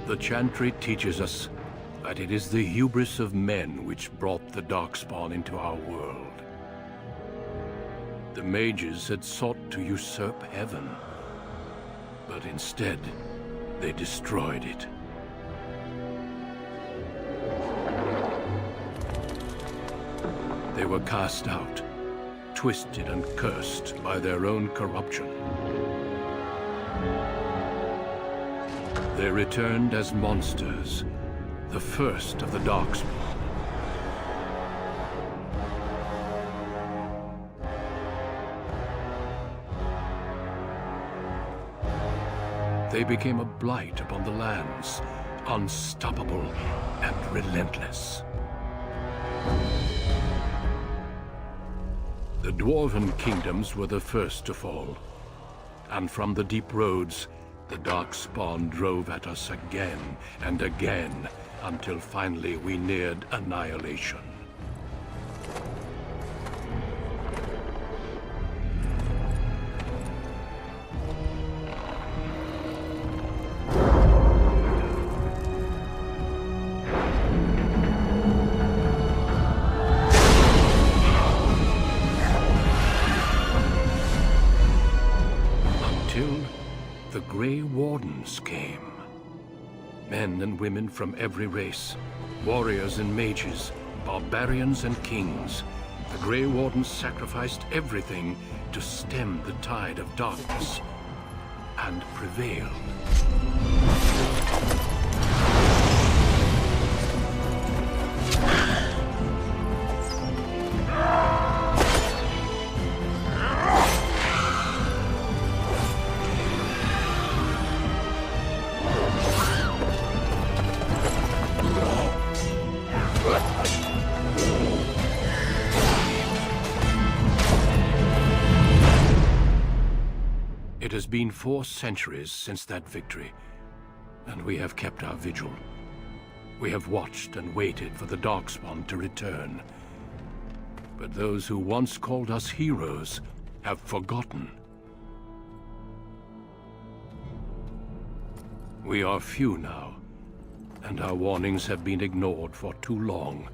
The Chantry teaches us that it is the hubris of men which brought the Darkspawn into our world. The mages had sought to usurp heaven, but instead, they destroyed it. They were cast out, twisted and cursed by their own corruption. They returned as monsters, the first of the Darkspawn. They became a blight upon the lands, unstoppable and relentless. The Dwarven kingdoms were the first to fall, and from the deep roads, the Darkspawn drove at us again and again, until finally we neared annihilation. The Grey Wardens came. Men and women from every race, warriors and mages, barbarians and kings. The Grey Wardens sacrificed everything to stem the tide of darkness, and prevailed. It has been 4 centuries since that victory, and we have kept our vigil. We have watched and waited for the Darkspawn to return. But those who once called us heroes have forgotten. We are few now, and our warnings have been ignored for too long.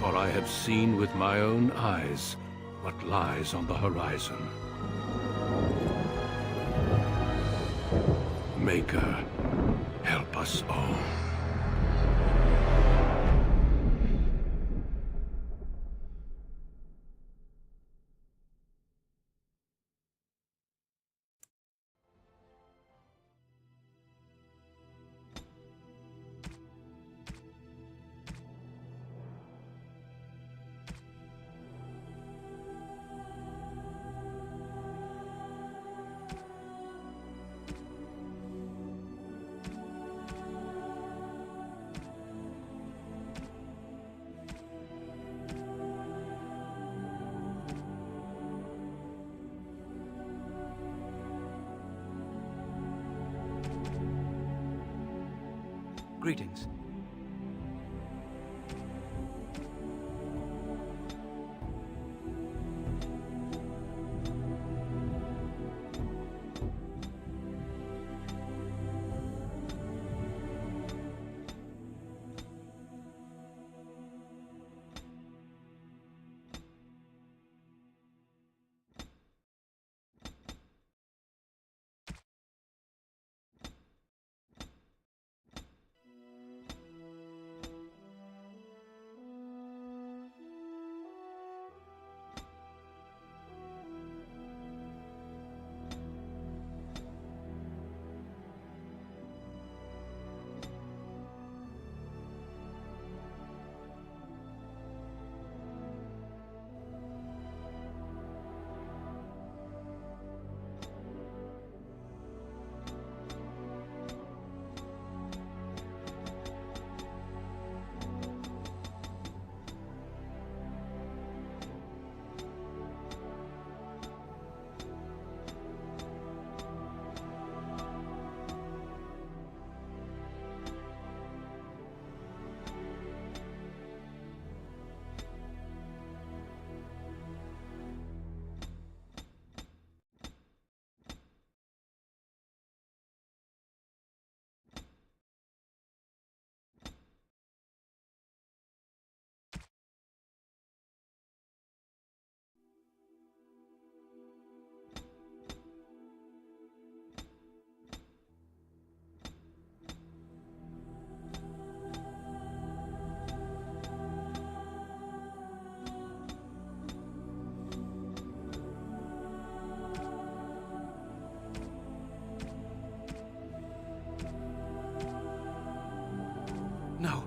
For I have seen with my own eyes what lies on the horizon. Maker, help us all. Greetings.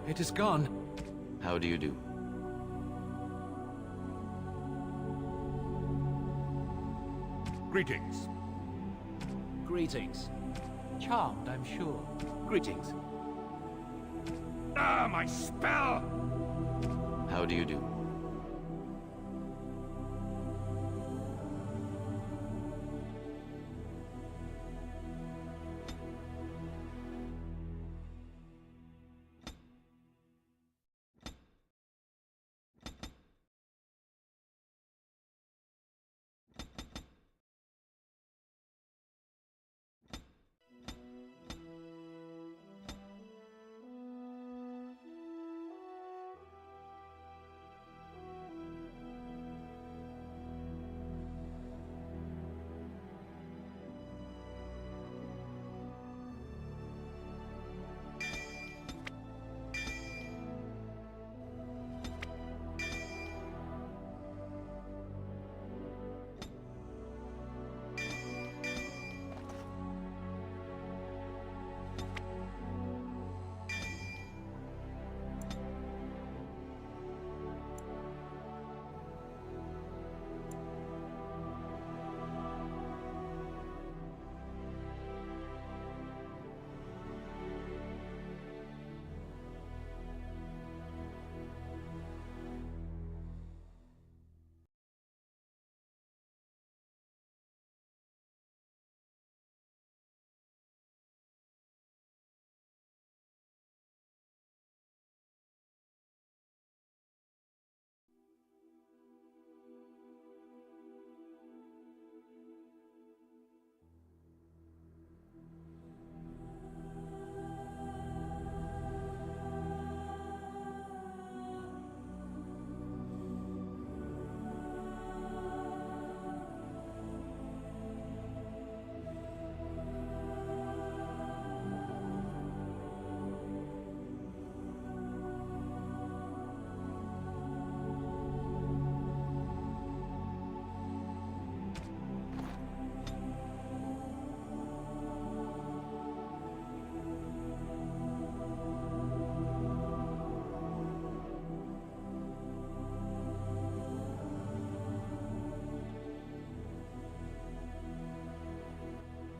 It is gone. How do you do? Greetings. Greetings. Charmed, I'm sure. Greetings. Ah, my spell! How do you do?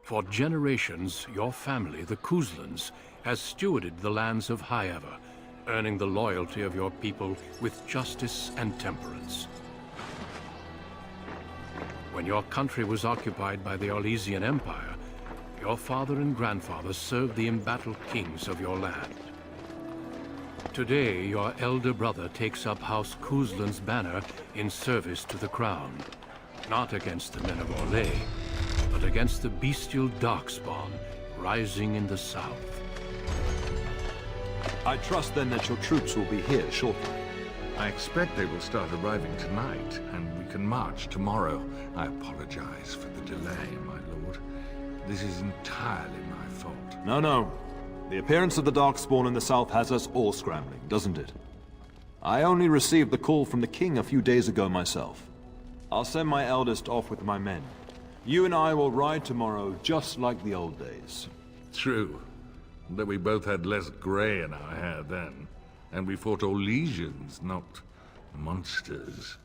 For generations, your family, the Kuzlans, has stewarded the lands of Highever, earning the loyalty of your people with justice and temperance. When your country was occupied by the Orlesian Empire, your father and grandfather served the embattled kings of your land. Today, your elder brother takes up House Kuzlan's banner in service to the crown, not against the men of Orlais, but against the bestial darkspawn rising in the south. I trust then that your troops will be here shortly. I expect they will start arriving tonight, and we can march tomorrow. I apologize for the delay, my lord. This is entirely my fault. No. The appearance of the Darkspawn in the south has us all scrambling, doesn't it? I only received the call from the king a few days ago myself. I'll send my eldest off with my men. You and I will ride tomorrow just like the old days. True. Though we both had less grey in our hair then. And we fought Orlesians, not monsters.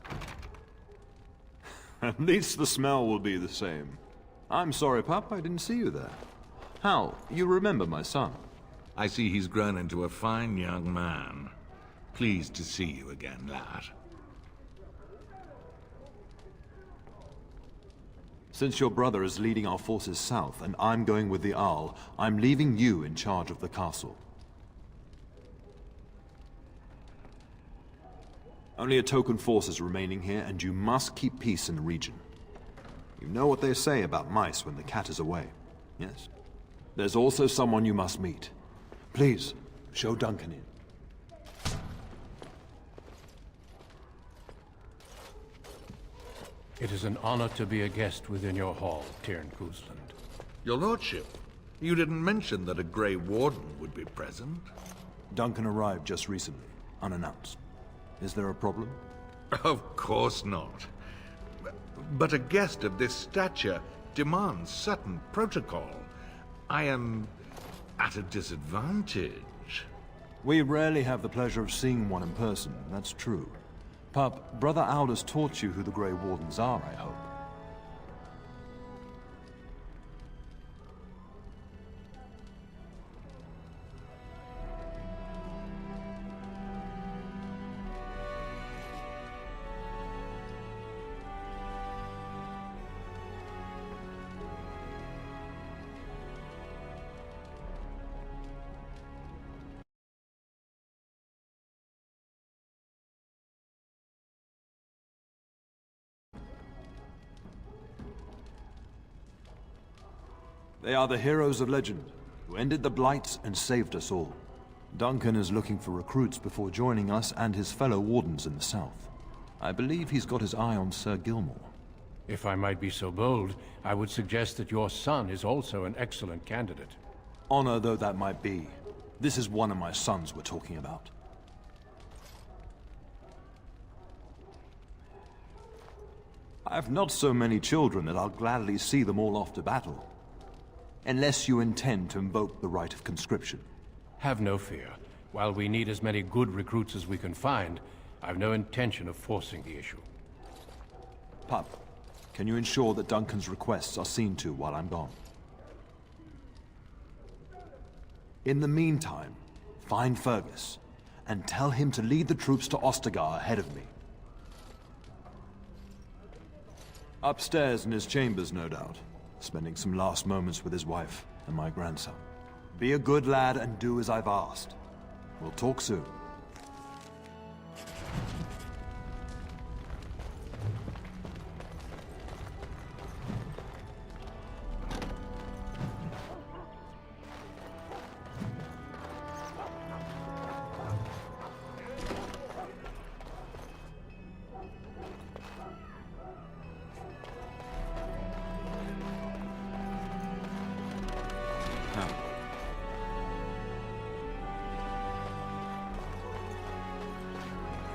At least the smell will be the same. I'm sorry, Pup, I didn't see you there. Hal, you remember my son? I see he's grown into a fine young man. Pleased to see you again, lad. Since your brother is leading our forces south and I'm going with the Owl, I'm leaving you in charge of the castle. Only a token force is remaining here, and you must keep peace in the region. You know what they say about mice when the cat is away, yes? There's also someone you must meet. Please, show Duncan in. It is an honor to be a guest within your hall, Tyrn Kuzland. Your lordship, you didn't mention that a Grey Warden would be present. Duncan arrived just recently, unannounced. Is there a problem? Of course not. But a guest of this stature demands certain protocol. I am at a disadvantage. We rarely have the pleasure of seeing one in person, that's true. Pup, Brother Aldous taught you who the Grey Wardens are, I hope. They are the heroes of legend, who ended the Blights and saved us all. Duncan is looking for recruits before joining us and his fellow Wardens in the south. I believe he's got his eye on Sir Gilmore. If I might be so bold, I would suggest that your son is also an excellent candidate. Honor though that might be, this is one of my sons we're talking about. I have not so many children that I'll gladly see them all off to battle. Unless you intend to invoke the right of conscription. Have no fear. While we need as many good recruits as we can find, I've no intention of forcing the issue. Pup, can you ensure that Duncan's requests are seen to while I'm gone? In the meantime, find Fergus, and tell him to lead the troops to Ostagar ahead of me. Upstairs in his chambers, no doubt. Spending some last moments with his wife and my grandson. Be a good lad and do as I've asked. We'll talk soon.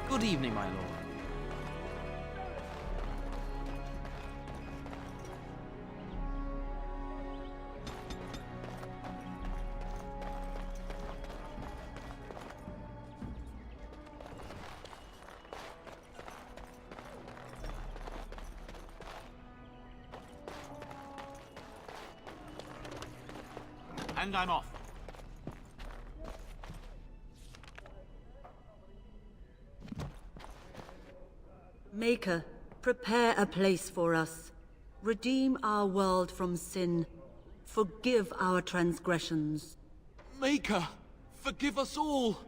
Good evening, my lord. And I'm off. Maker, prepare a place for us. Redeem our world from sin. Forgive our transgressions. Maker, forgive us all!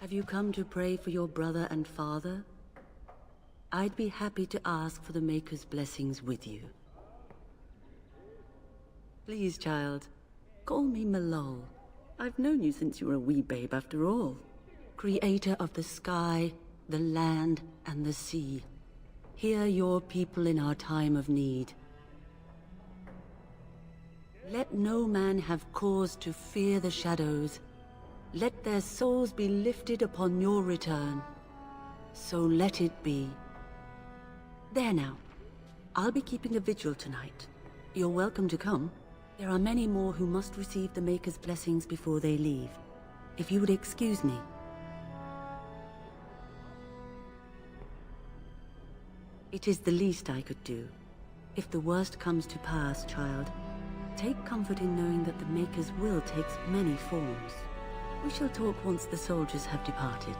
Have you come to pray for your brother and father? I'd be happy to ask for the Maker's blessings with you. Please, child, call me Malol. I've known you since you were a wee babe after all. Creator of the sky, the land, and the sea. Hear your people in our time of need. Let no man have cause to fear the shadows. Let their souls be lifted upon your return. So let it be. There now. I'll be keeping a vigil tonight. You're welcome to come. There are many more who must receive the Maker's blessings before they leave. If you would excuse me. It is the least I could do. If the worst comes to pass, child, take comfort in knowing that the Maker's will takes many forms. We shall talk once the soldiers have departed.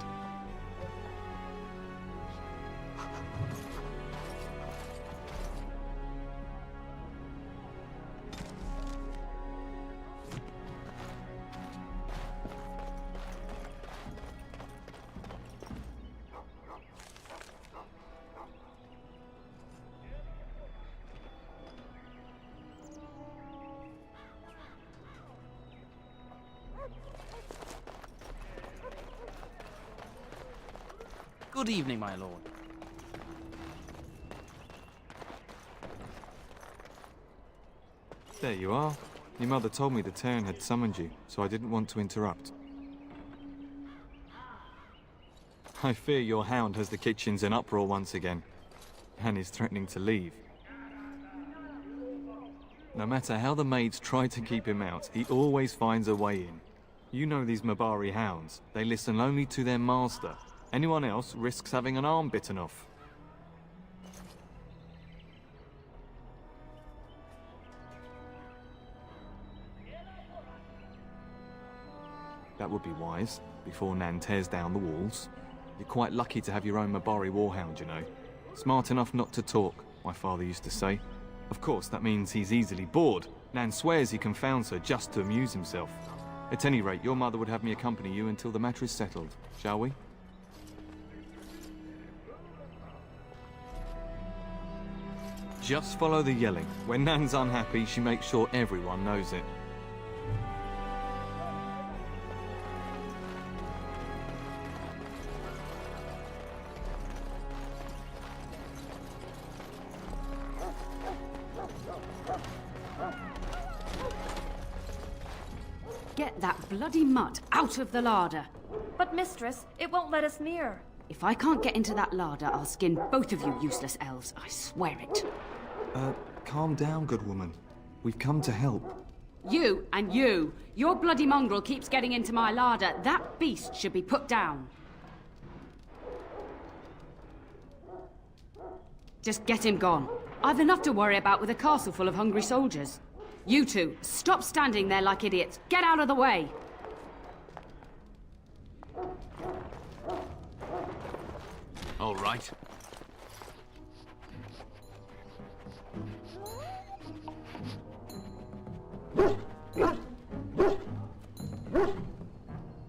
Good evening, my lord. There you are. Your mother told me the Terran had summoned you, so I didn't want to interrupt. I fear your hound has the kitchens in uproar once again, and is threatening to leave. No matter how the maids try to keep him out, he always finds a way in. You know these Mabari hounds. They listen only to their master. Anyone else risks having an arm bitten off. That would be wise, before Nan tears down the walls. You're quite lucky to have your own Mabari warhound, you know. Smart enough not to talk, my father used to say. Of course, that means he's easily bored. Nan swears he confounds her just to amuse himself. At any rate, your mother would have me accompany you until the matter is settled, shall we? Just follow the yelling. When Nan's unhappy, she makes sure everyone knows it. Get that bloody mutt out of the larder. But mistress, it won't let us near. If I can't get into that larder, I'll skin both of you useless elves. I swear it. Calm down, good woman. We've come to help. You and you. Your bloody mongrel keeps getting into my larder. That beast should be put down. Just get him gone. I've enough to worry about with a castle full of hungry soldiers. You two, stop standing there like idiots. Get out of the way. All right.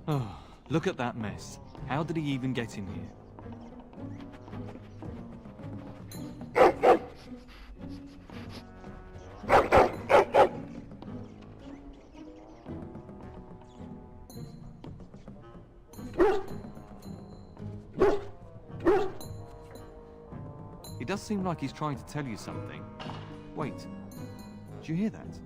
Oh, look at that mess. How did he even get in here? He does seem like he's trying to tell you something. Wait, did you hear that?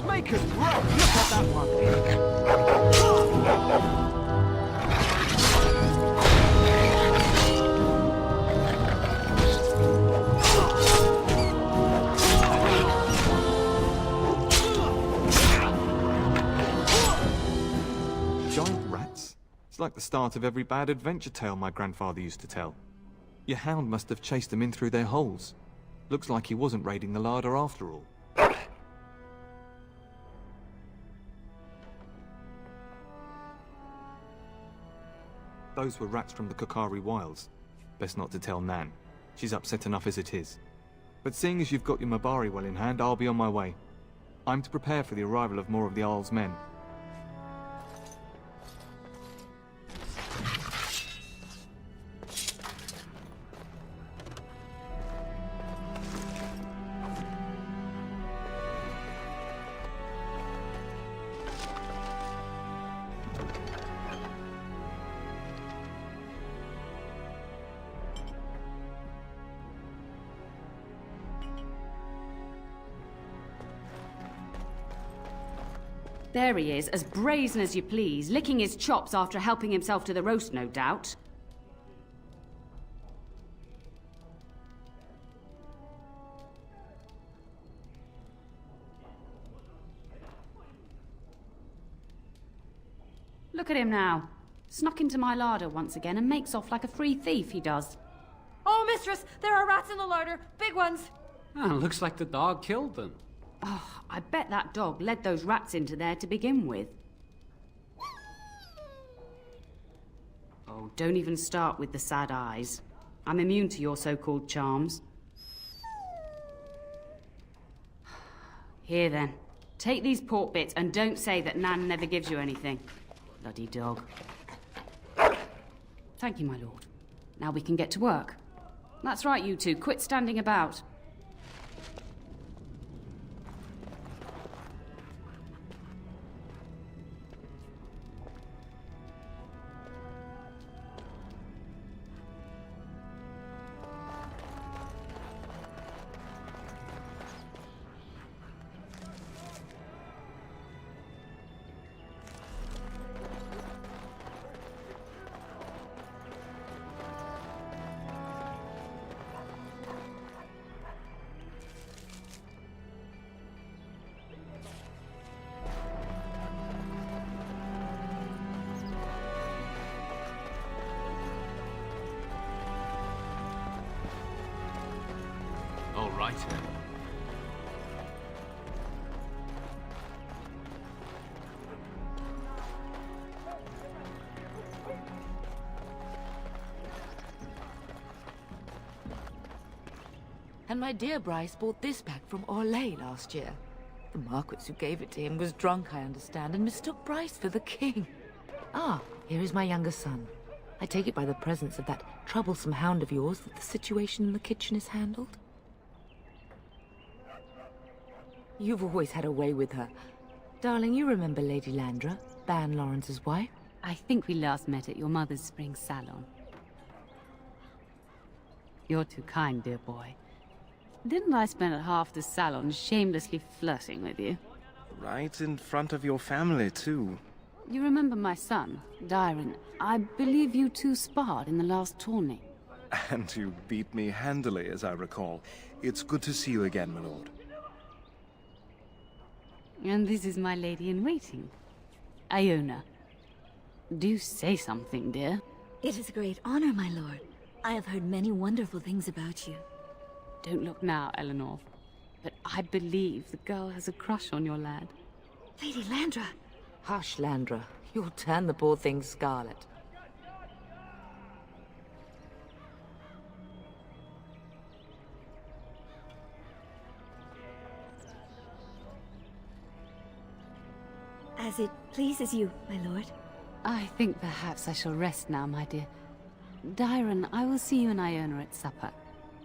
Make us run! Look at that one! Giant rats? It's like the start of every bad adventure tale my grandfather used to tell. Your hound must have chased them in through their holes. Looks like he wasn't raiding the larder after all. Those were rats from the Kokari Wilds. Best not to tell Nan. She's upset enough as it is. But seeing as you've got your Mabari well in hand, I'll be on my way. I'm to prepare for the arrival of more of the Jarl's men. There he is, as brazen as you please, licking his chops after helping himself to the roast, no doubt. Look at him now. Snuck into my larder once again and makes off like a free thief, he does. Oh, mistress, there are rats in the larder. Big ones. Looks like the dog killed them. Oh, I bet that dog led those rats into there to begin with. Oh, don't even start with the sad eyes. I'm immune to your so-called charms. Here then, take these pork bits and don't say that Nan never gives you anything. Bloody dog. Thank you, my lord. Now we can get to work. That's right, you two. Quit standing about. All right. And my dear Bryce bought this back from Orlais last year. The Marquis who gave it to him was drunk, I understand, and mistook Bryce for the king. Ah, here is my younger son. I take it by the presence of that troublesome hound of yours that the situation in the kitchen is handled? You've always had a way with her. Darling, you remember Lady Landra, Ban Lawrence's wife? I think we last met at your mother's spring salon. You're too kind, dear boy. Didn't I spend half the salon shamelessly flirting with you? Right in front of your family, too. You remember my son, Dyron. I believe you two sparred in the last tourney. And you beat me handily, as I recall. It's good to see you again, my lord. And this is my lady-in-waiting, Iona. Do say something, dear. It is a great honor, my lord. I have heard many wonderful things about you. Don't look now, Eleanor. But I believe the girl has a crush on your lad. Lady Landra! Hush, Landra. You'll turn the poor thing scarlet. As it pleases you, my lord. I think perhaps I shall rest now, my dear. Dyron, I will see you and Iona at supper.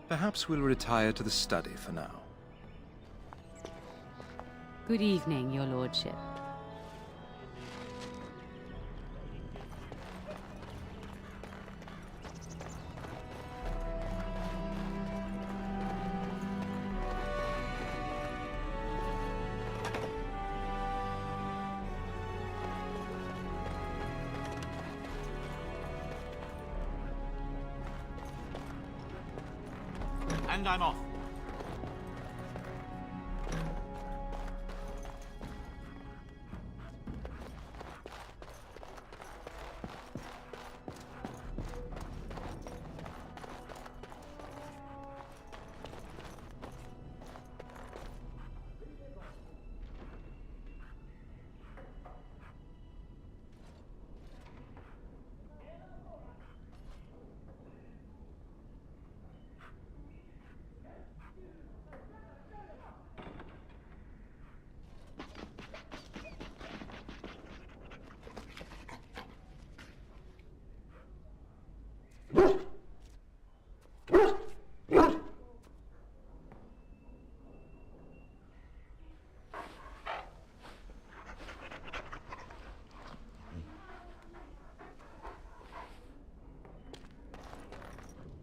Perhaps we'll retire to the study for now. Good evening, your lordship. And I'm off.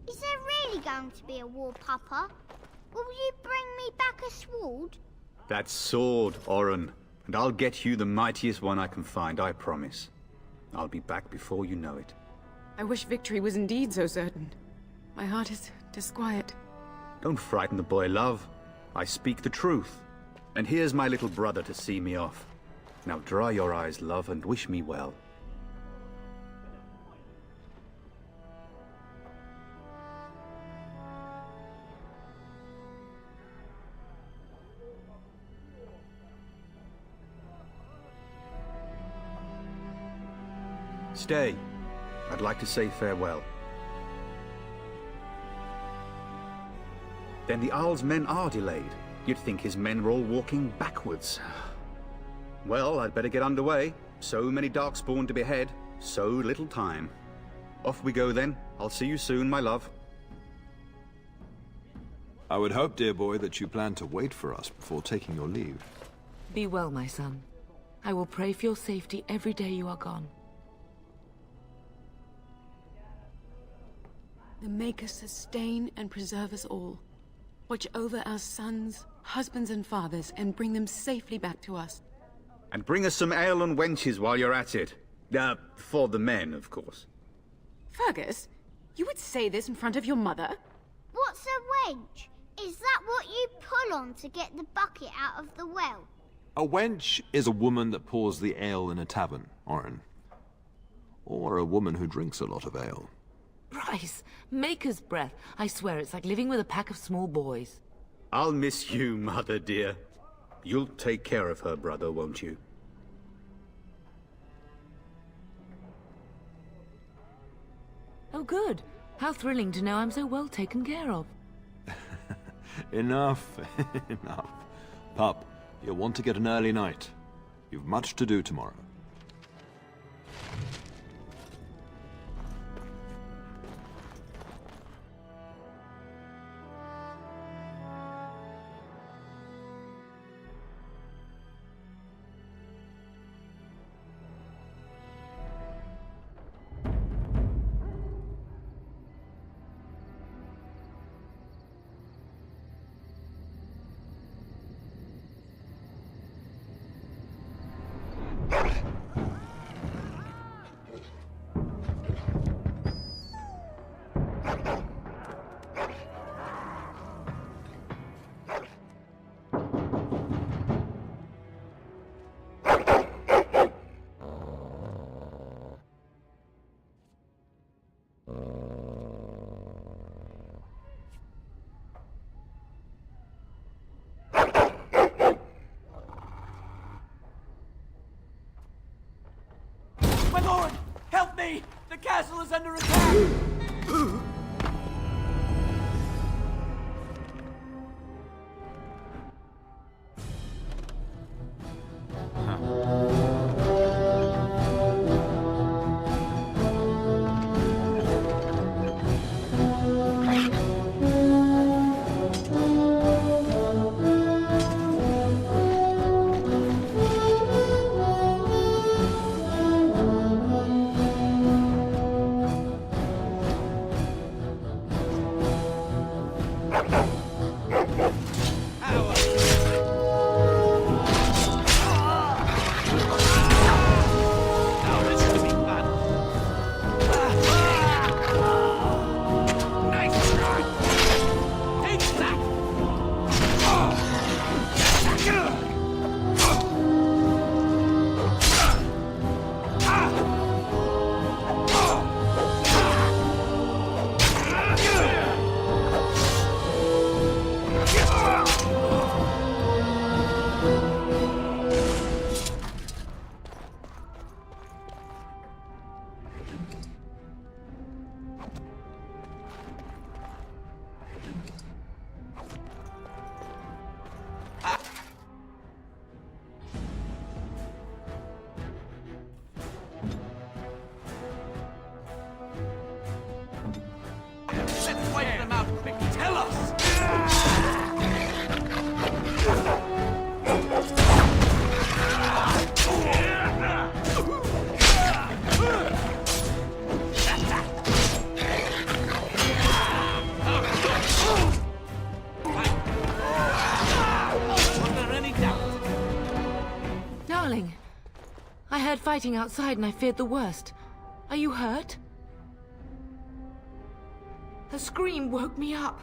Is there really going to be a war, Papa? Will you bring me back a sword? That sword, Oren. And I'll get you the mightiest one I can find, I promise. I'll be back before you know it. I wish victory was indeed so certain. My heart is disquiet. Don't frighten the boy, love. I speak the truth. And here's my little brother to see me off. Now dry your eyes, love, and wish me well. Stay. I'd like to say farewell. Then the Arl's men are delayed. You'd think his men were all walking backwards. Well, I'd better get underway. So many Darkspawn to behead, so little time. Off we go then. I'll see you soon, my love. I would hope, dear boy, that you plan to wait for us before taking your leave. Be well, my son. I will pray for your safety every day you are gone. The Maker sustain and preserve us all. Watch over our sons, husbands and fathers, and bring them safely back to us. And bring us some ale and wenches while you're at it. For the men, of course. Fergus, you would say this in front of your mother? What's a wench? Is that what you pull on to get the bucket out of the well? A wench is a woman that pours the ale in a tavern, Orin. Or a woman who drinks a lot of ale. Bryce, Maker's breath. I swear it's like living with a pack of small boys. I'll miss you, Mother dear. You'll take care of her, brother, won't you? Oh, good. How thrilling to know I'm so well taken care of. Enough, enough. Pup, you'll want to get an early night. You've much to do tomorrow. My lord! Help me! The castle is under attack! Let's wipe them out quick. Tell us! Was there any doubt? Darling, I heard fighting outside and I feared the worst. Are you hurt? The scream woke me up.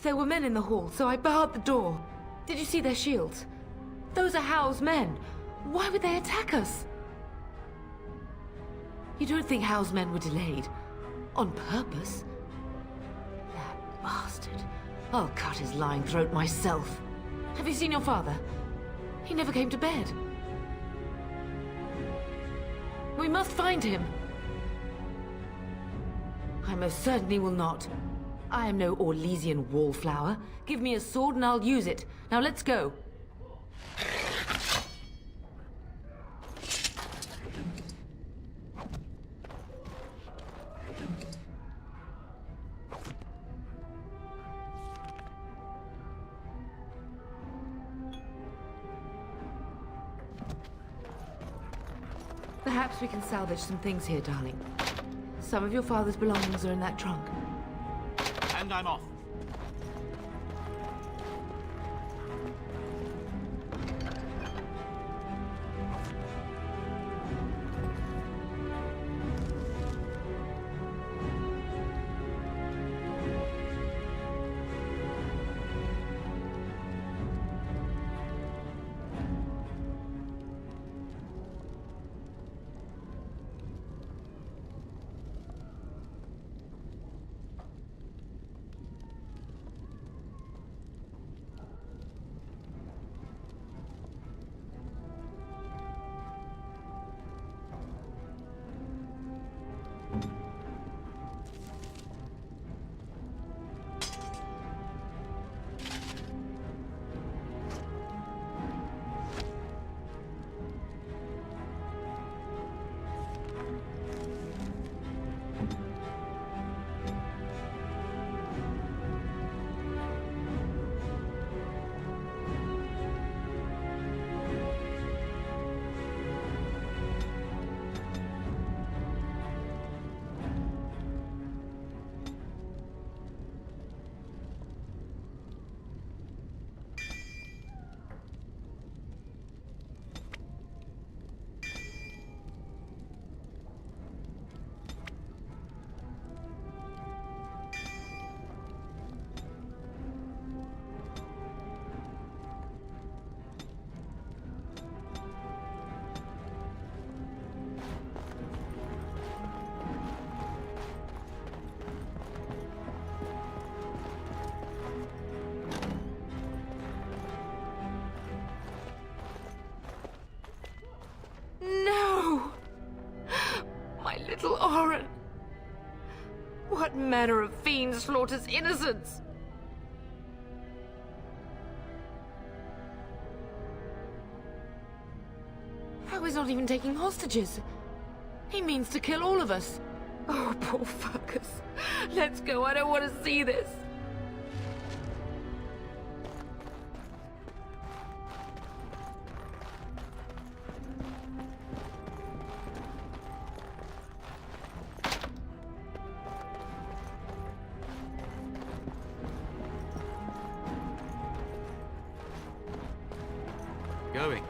There were men in the hall, so I barred the door. Did you see their shields? Those are Howe's men. Why would they attack us? You don't think Howe's men were delayed? On purpose? That bastard. I'll cut his lying throat myself. Have you seen your father? He never came to bed. We must find him. I most certainly will not. I am no Orlesian wallflower. Give me a sword and I'll use it. Now let's go. Perhaps we can salvage some things here, darling. Some of your father's belongings are in that trunk. And I'm off. No! My little Oren! What manner of fiend slaughters innocents? How is not even taking hostages? He means to kill all of us. Oh, poor fuckers. Let's go, I don't want to see this. Going.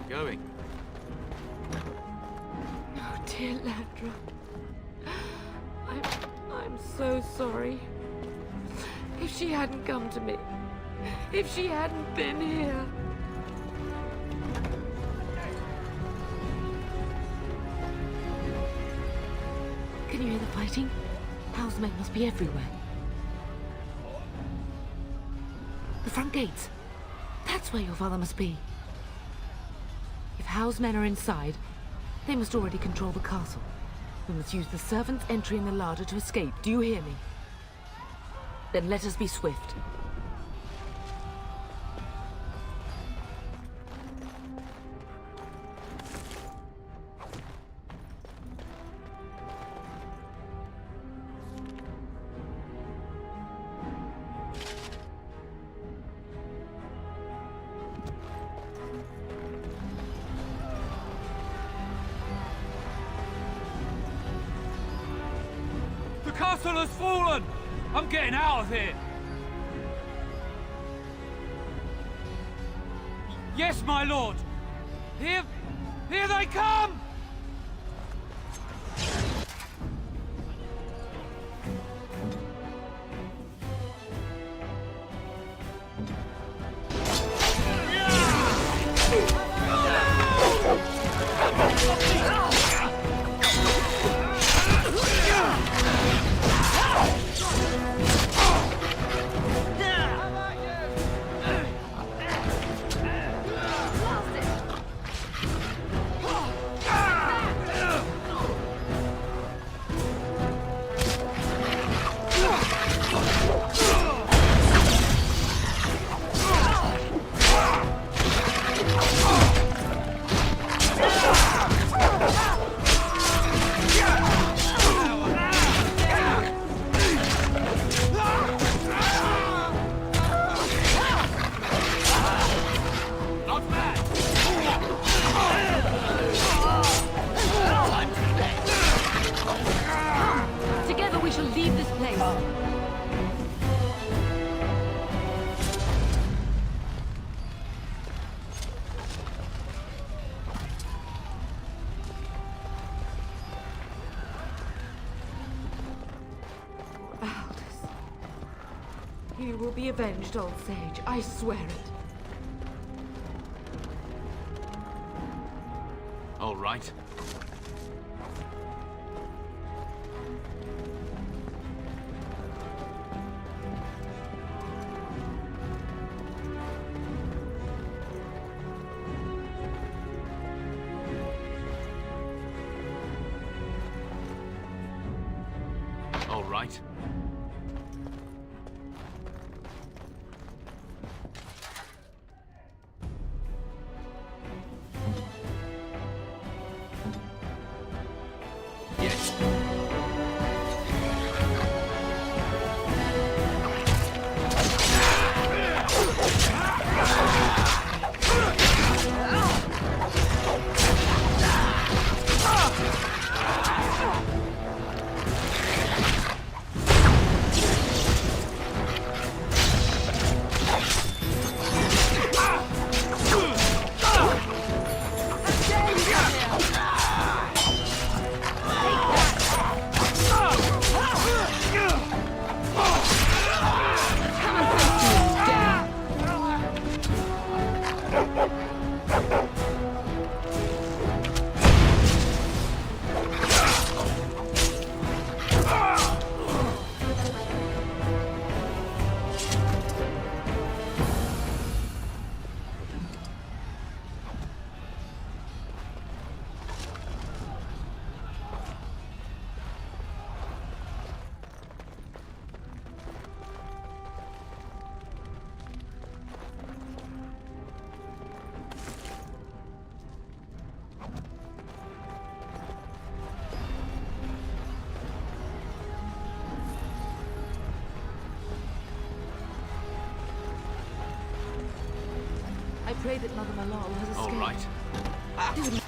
Going. Oh, dear Landra. I'm so sorry. If she hadn't come to me, if she hadn't been here. Can you hear the fighting? Hal's men must be everywhere. The front gates. That's where your father must be. If Hal's men are inside, they must already control the castle. We must use the servants' entry in the larder to escape. Do you hear me? Then let us be swift. The castle has fallen! I'm getting out of here! Yes, my lord! Here they come! Together we shall leave this place. You will be avenged, old sage. I swear it. All right. All right. Yes. I pray that Mother Malal has escaped. All right. Do not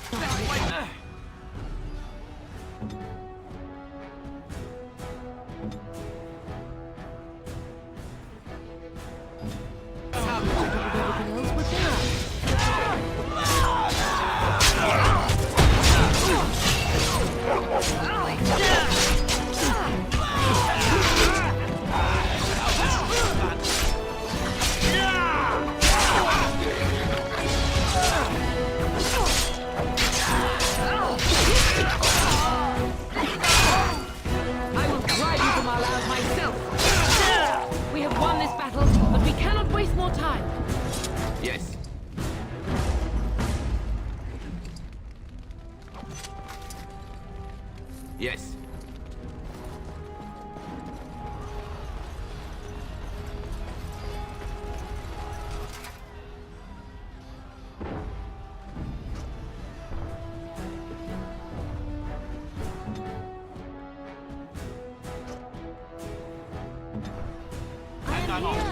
Yes. Yes. And I'm off.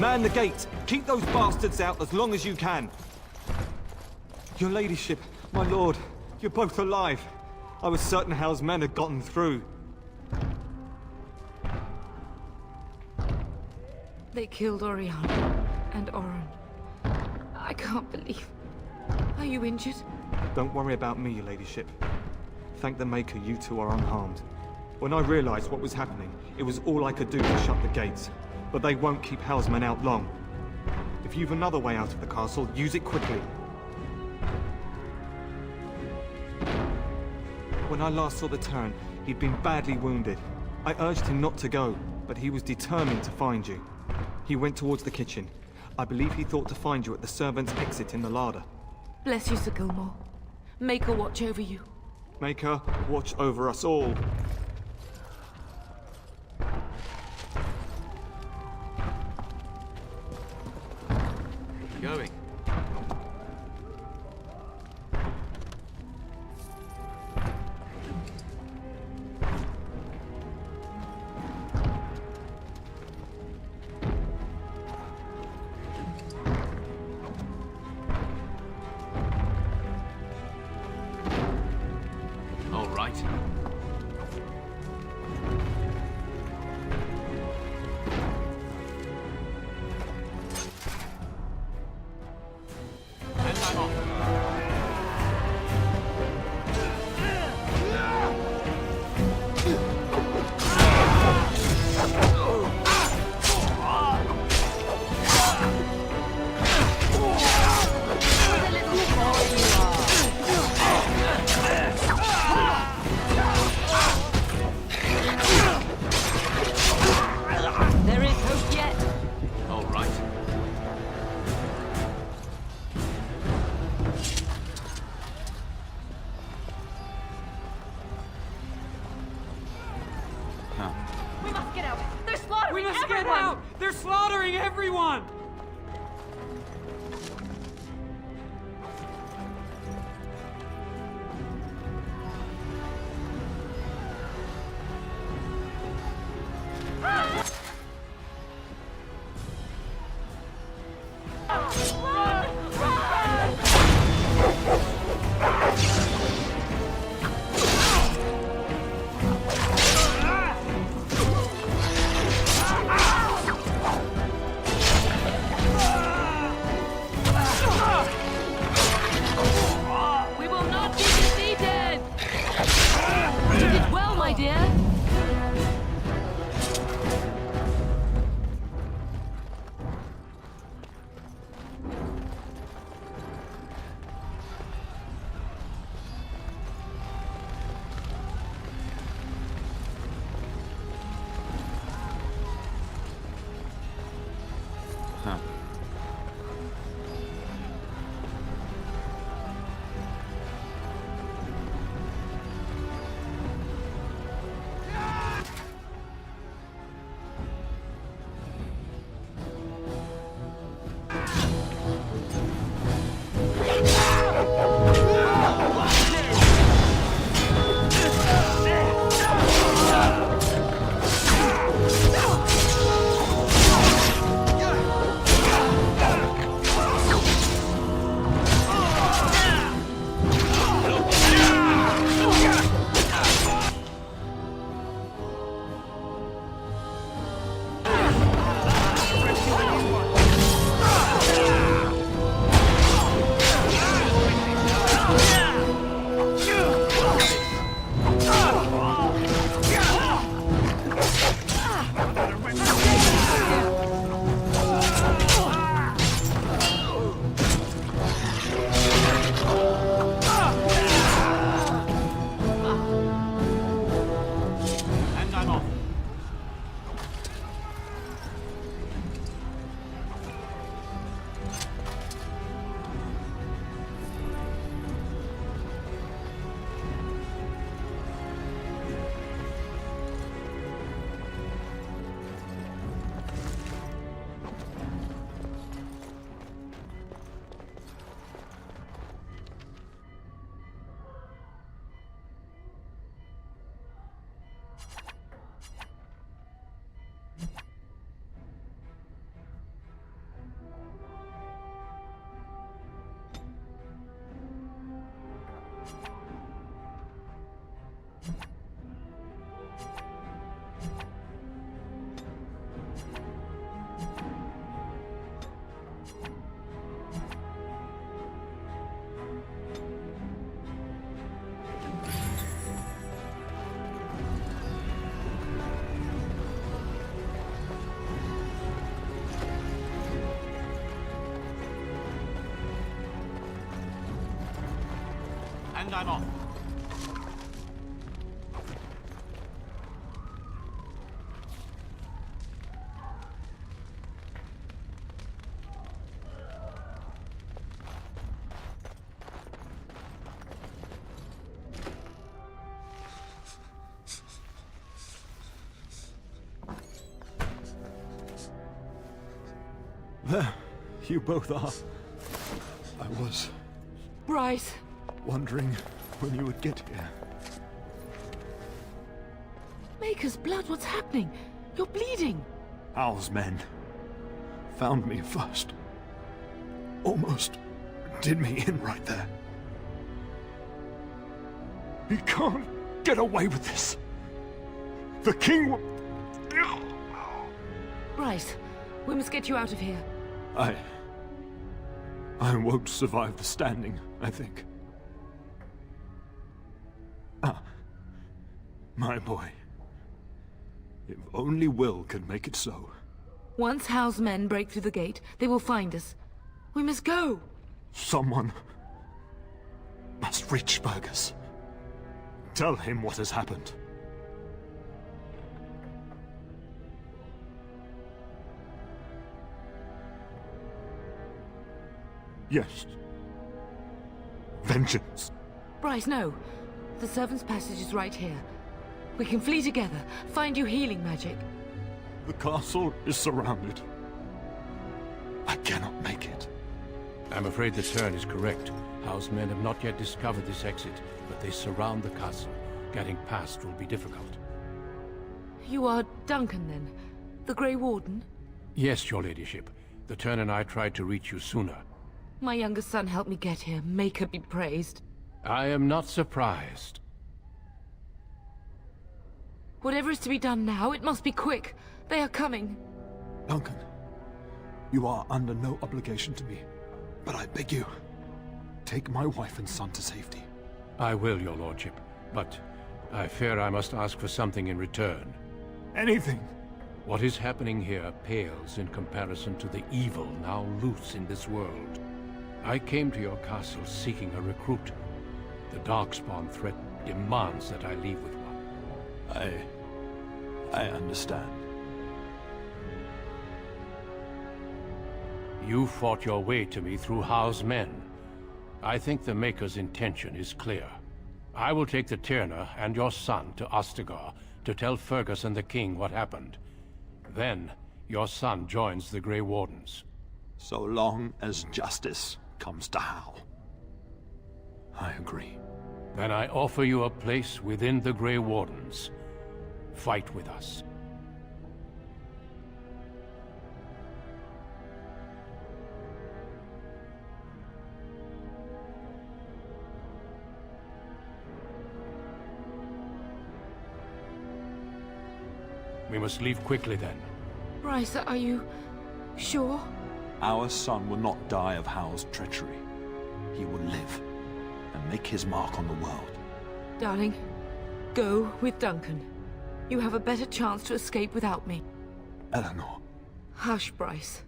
Man the gate! Keep those bastards out as long as you can! Your ladyship, my lord, you're both alive. I was certain Hal's men had gotten through. They killed Oriana and Oren. I can't believe... Are you injured? Don't worry about me, your ladyship. Thank the Maker you two are unharmed. When I realized what was happening, it was all I could do to shut the gates. But they won't keep Hal's men out long. If you've another way out of the castle, use it quickly. When I last saw the Terran, he'd been badly wounded. I urged him not to go, but he was determined to find you. He went towards the kitchen. I believe he thought to find you at the servants' exit in the larder. Bless you, Sir Gilmore. Maker watch over you. Maker watch over us all. Going. All right. There is hope yet. All right. We must get out. They're slaughtering We must everyone. get out! They're slaughtering everyone! We will not be defeated! You did well, my dear. Huh. And I'm off. There, you both are. I was Bryce! wondering when you would get here. Maker's blood, what's happening? You're bleeding! Hal's men found me first. Almost did me in right there. He can't get away with this. The king will... Bryce, we must get you out of here. I won't survive the standing, I think. Ah, my boy. If only Will could make it so. Once Hal's men break through the gate, they will find us. We must go! Someone must reach Fergus. Tell him what has happened. Yes. Vengeance. Bryce, no. The servant's passage is right here. We can flee together, find you healing magic. The castle is surrounded. I cannot make it. I'm afraid the turn is correct. House men have not yet discovered this exit, but they surround the castle. Getting past will be difficult. You are Duncan, then? The Grey Warden? Yes, your ladyship. The turn and I tried to reach you sooner. My younger son helped me get here. Maker be praised. I am not surprised. Whatever is to be done now, it must be quick. They are coming. Duncan, you are under no obligation to me, but I beg you, take my wife and son to safety. I will, your lordship, but I fear I must ask for something in return. Anything! What is happening here pales in comparison to the evil now loose in this world. I came to your castle seeking a recruit. The Darkspawn threat demands that I leave with one. I understand. You fought your way to me through Howe's men. I think the Maker's intention is clear. I will take the Tyrna and your son to Ostagar to tell Fergus and the king what happened. Then, your son joins the Grey Wardens. So long as justice comes to Hal. I agree. Then I offer you a place within the Grey Wardens. Fight with us. We must leave quickly then. Bryce, are you sure? Our son will not die of Hal's treachery. He will live and make his mark on the world. Darling, go with Duncan. You have a better chance to escape without me. Eleanor. Hush, Bryce.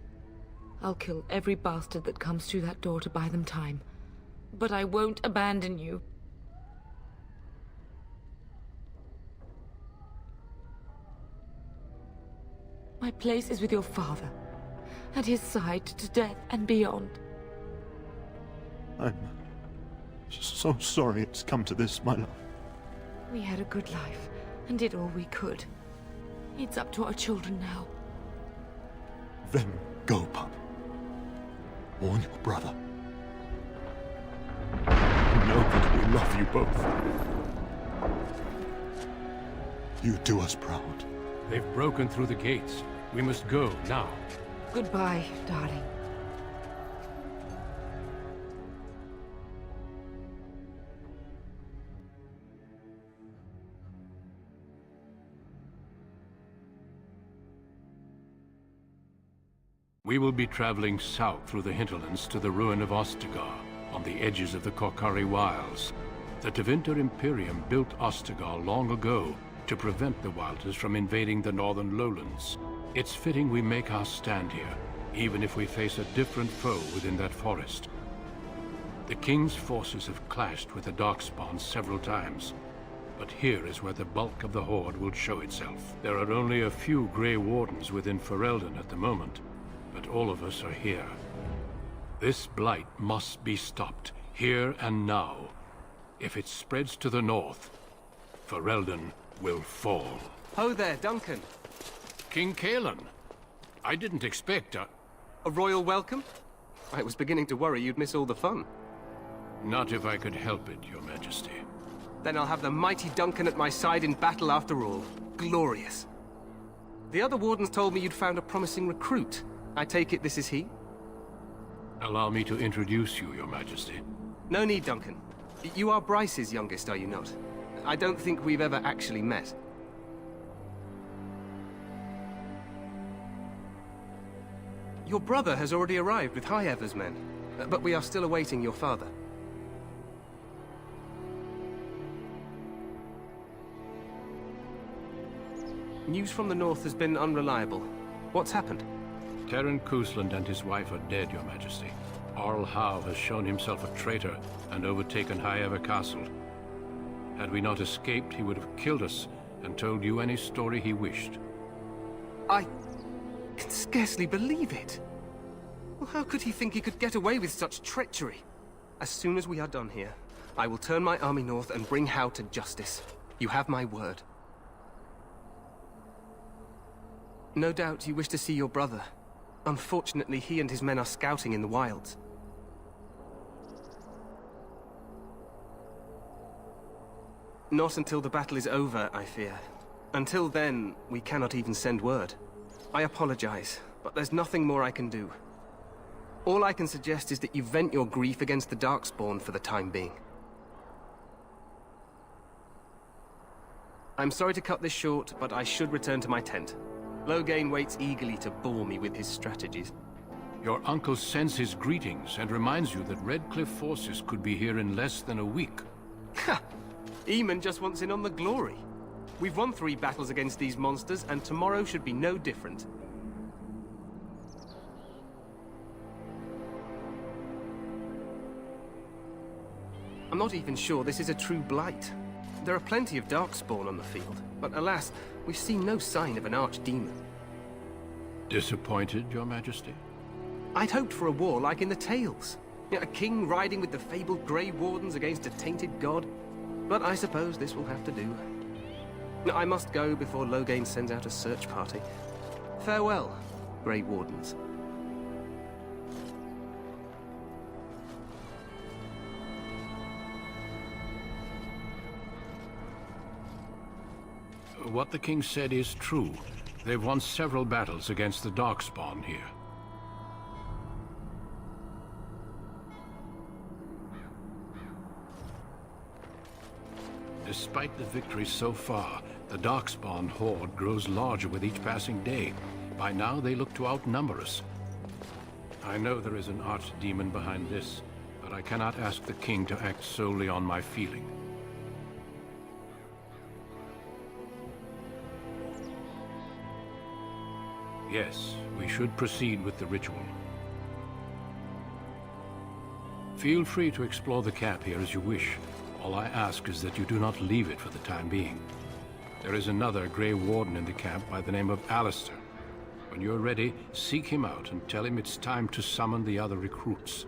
I'll kill every bastard that comes through that door to buy them time. But I won't abandon you. My place is with your father. At his side to death and beyond. I'm so sorry it's come to this, my love. We had a good life, and did all we could. It's up to our children now. Then go, pup. Warn your brother. Know that we love you both. You do us proud. They've broken through the gates. We must go now. Goodbye, darling. We will be traveling south through the hinterlands to the ruin of Ostagar, on the edges of the Korkari Wilds. The Tevinter Imperium built Ostagar long ago to prevent the Wilders from invading the northern lowlands. It's fitting we make our stand here, even if we face a different foe within that forest. The King's forces have clashed with the Darkspawn several times, but here is where the bulk of the Horde will show itself. There are only a few Grey Wardens within Ferelden at the moment, but all of us are here. This blight must be stopped, here and now. If it spreads to the north, Ferelden will fall. Ho there, Duncan. King Cailan. I didn't expect a royal welcome? I was beginning to worry you'd miss all the fun. Not if I could help it, Your Majesty. Then I'll have the mighty Duncan at my side in battle after all. Glorious. The other wardens told me you'd found a promising recruit. I take it this is he? Allow me to introduce you, Your Majesty. No need, Duncan. You are Bryce's youngest, are you not? I don't think we've ever actually met. Your brother has already arrived with High Ever's men, but we are still awaiting your father. News from the north has been unreliable. What's happened? Terran Cousland and his wife are dead, Your Majesty. Arl Howe has shown himself a traitor and overtaken High Ever Castle. Had we not escaped, he would have killed us and told you any story he wished. I can scarcely believe it. Well, how could he think he could get away with such treachery? As soon as we are done here, I will turn my army north and bring Howe to justice. You have my word. No doubt you wish to see your brother. Unfortunately, he and his men are scouting in the wilds. Not until the battle is over, I fear. Until then, we cannot even send word. I apologize, but there's nothing more I can do. All I can suggest is that you vent your grief against the Darkspawn for the time being. I'm sorry to cut this short, but I should return to my tent. Loghain waits eagerly to bore me with his strategies. Your uncle sends his greetings and reminds you that Redcliffe forces could be here in less than a week. Ha! Eamon just wants in on the glory. We've won 3 battles against these monsters, and tomorrow should be no different. I'm not even sure this is a true blight. There are plenty of Darkspawn on the field, but alas, we've seen no sign of an archdemon. Disappointed, Your Majesty? I'd hoped for a war like in the tales. A king riding with the fabled Grey Wardens against a tainted god. But I suppose this will have to do. I must go before Loghain sends out a search party. Farewell, Grey Wardens. What the king said is true. They've won several battles against the Darkspawn here. Despite the victories so far, the Darkspawn horde grows larger with each passing day. By now, they look to outnumber us. I know there is an archdemon behind this, but I cannot ask the king to act solely on my feeling. Yes, we should proceed with the ritual. Feel free to explore the camp here as you wish. All I ask is that you do not leave it for the time being. There is another Grey Warden in the camp by the name of Alistair. When you're ready, seek him out and tell him it's time to summon the other recruits.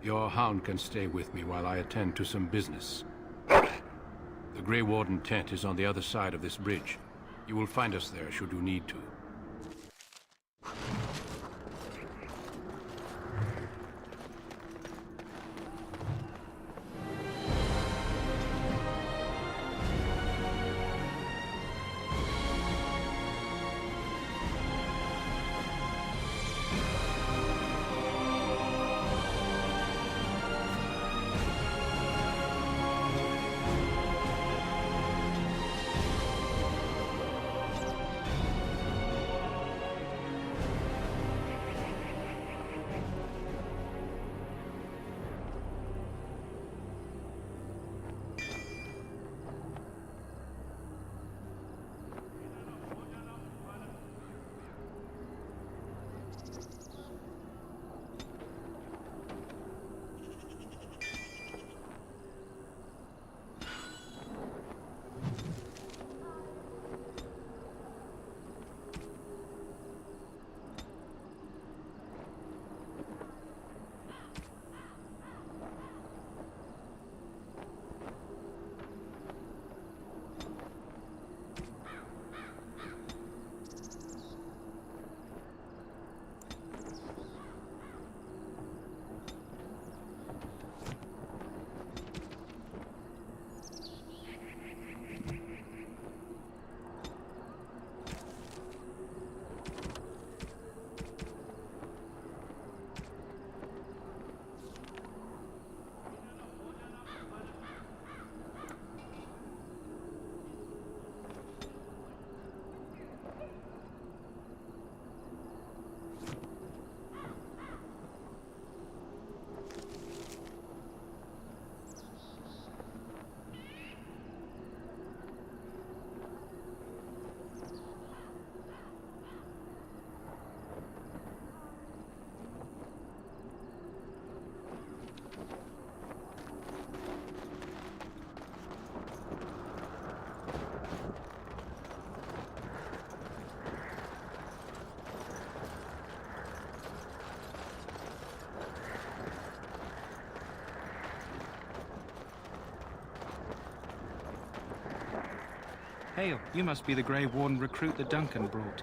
Your hound can stay with me while I attend to some business. The Grey Warden tent is on the other side of this bridge. You will find us there should you need to. Hail, you must be the Grey Warden recruit that Duncan brought.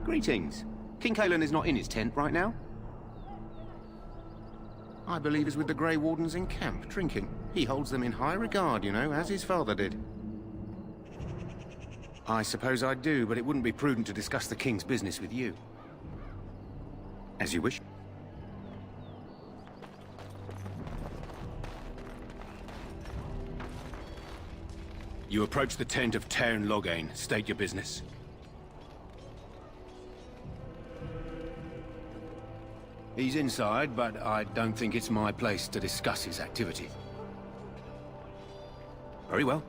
Greetings. King Kalen is not in his tent right now. I believe he's with the Grey Wardens in camp, drinking. He holds them in high regard, you know, as his father did. I suppose I do, but it wouldn't be prudent to discuss the King's business with you. As you wish. You approach the tent of Tairn Loghain. State your business. He's inside, but I don't think it's my place to discuss his activity. Very well.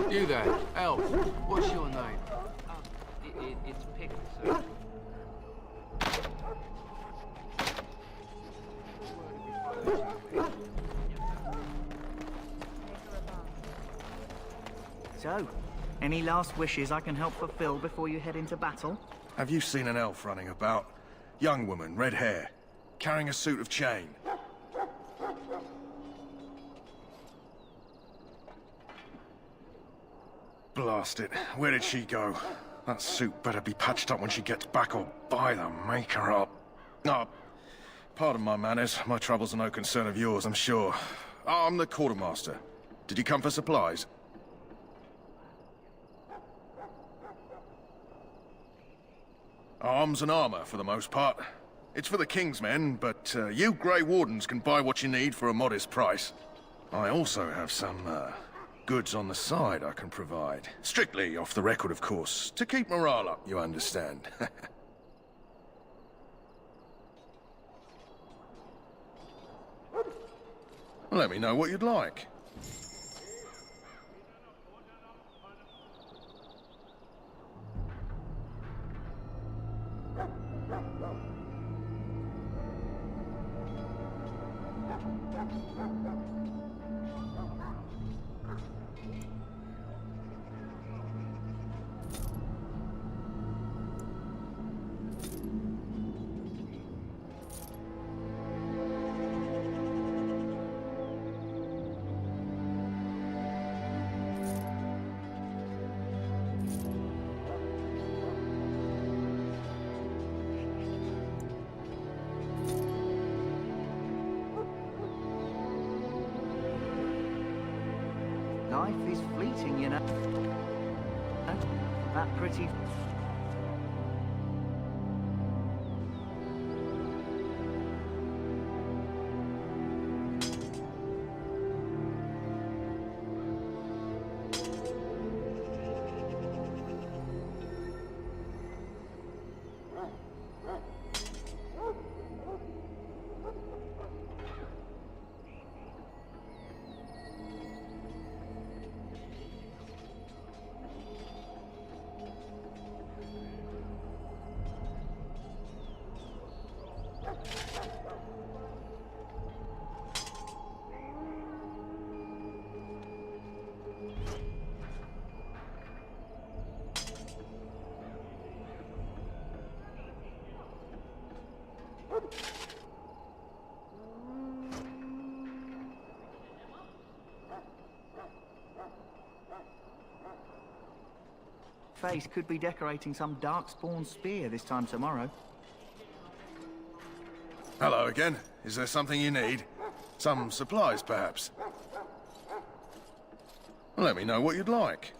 You there, elf. What's your name? It's Pickle, sir. So, any last wishes I can help fulfill before you head into battle? Have you seen an elf running about? Young woman, red hair, carrying a suit of chain. Blast it. Where did she go? That suit better be patched up when she gets back, or by the maker up. No, pardon my manners. My troubles are no concern of yours, I'm sure. I'm the quartermaster. Did you come for supplies? Arms and armor, for the most part. It's for the King's men, but you Grey Wardens can buy what you need for a modest price. I also have some, goods on the side I can provide. Strictly off the record, of course. To keep morale up, you understand. Let me know what you'd like. Life is fleeting, you know. That pretty... Face could be decorating some darkspawn spear this time tomorrow. Hello again. Is there something you need? Some supplies, perhaps? Let me know what you'd like.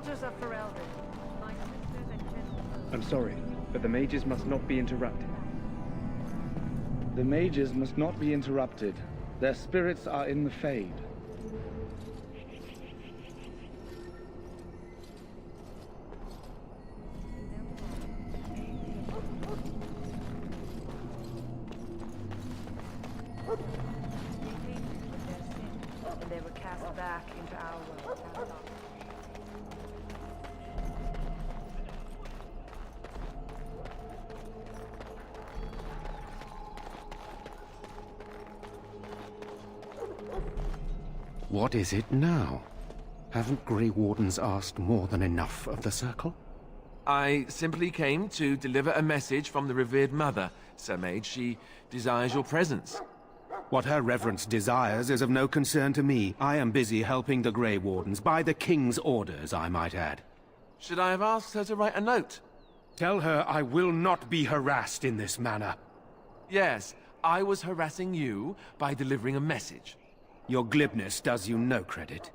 soldiers of Ferelden. My sisters and gentlemen. I'm sorry, but the mages must not be interrupted. The mages must not be interrupted. Their spirits are in the Fade. And they were cast back into our world. What is it now? Haven't Grey Wardens asked more than enough of the Circle? I simply came to deliver a message from the revered mother, Sir Mage. She desires your presence. What her reverence desires is of no concern to me. I am busy helping the Grey Wardens, by the King's orders, I might add. Should I have asked her to write a note? Tell her I will not be harassed in this manner. Yes, I was harassing you by delivering a message. Your glibness does you no credit.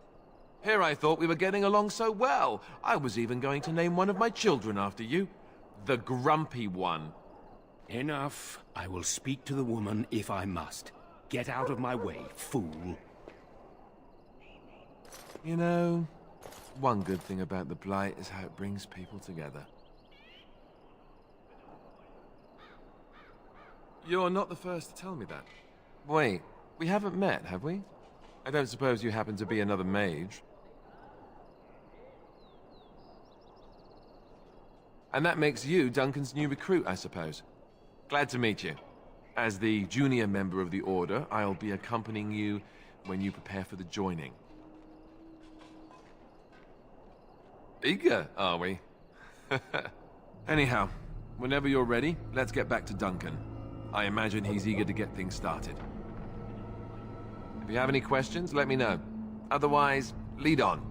Here I thought we were getting along so well. I was even going to name one of my children after you. The Grumpy One. Enough. I will speak to the woman if I must. Get out of my way, fool. You know, one good thing about the Blight is how it brings people together. You're not the first to tell me that. Wait, we haven't met, have we? I don't suppose you happen to be another mage. And that makes you Duncan's new recruit, I suppose. Glad to meet you. As the junior member of the Order, I'll be accompanying you when you prepare for the joining. Eager, are we? Anyhow, whenever you're ready, let's get back to Duncan. I imagine he's eager to get things started. If you have any questions, let me know. Otherwise, lead on.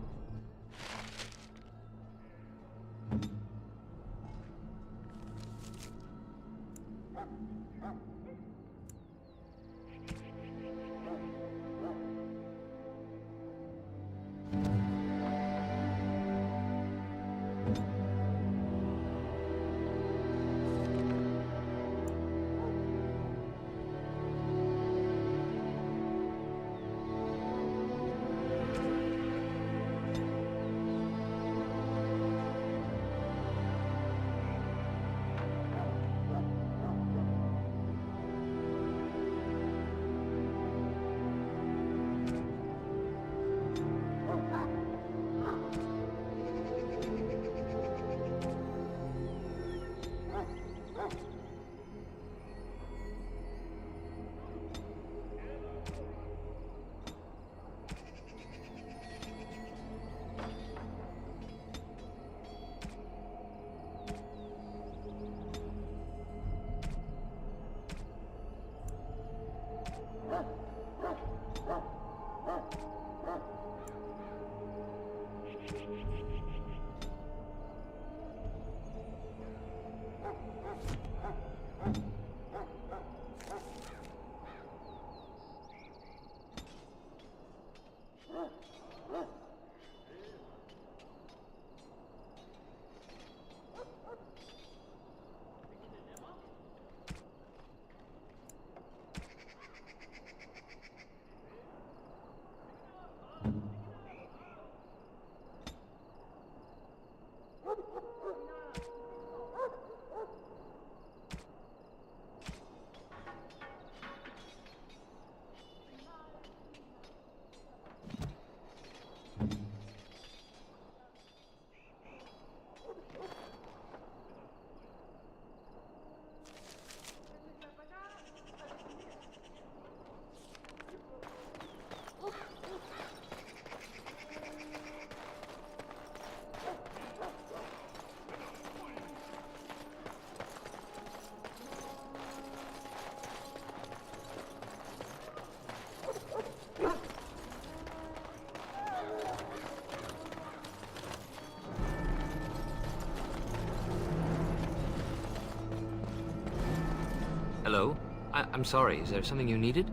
Hello? I'm sorry, is there something you needed?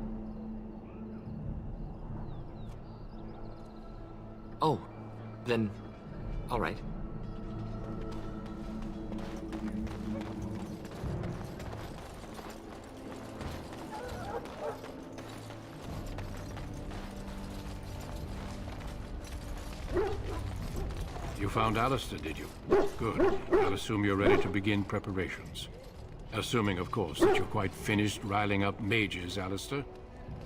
Oh, then All right. You found Alistair, did you? Good. I'll assume you're ready to begin preparations. Assuming, of course, that you're quite finished riling up mages, Alistair.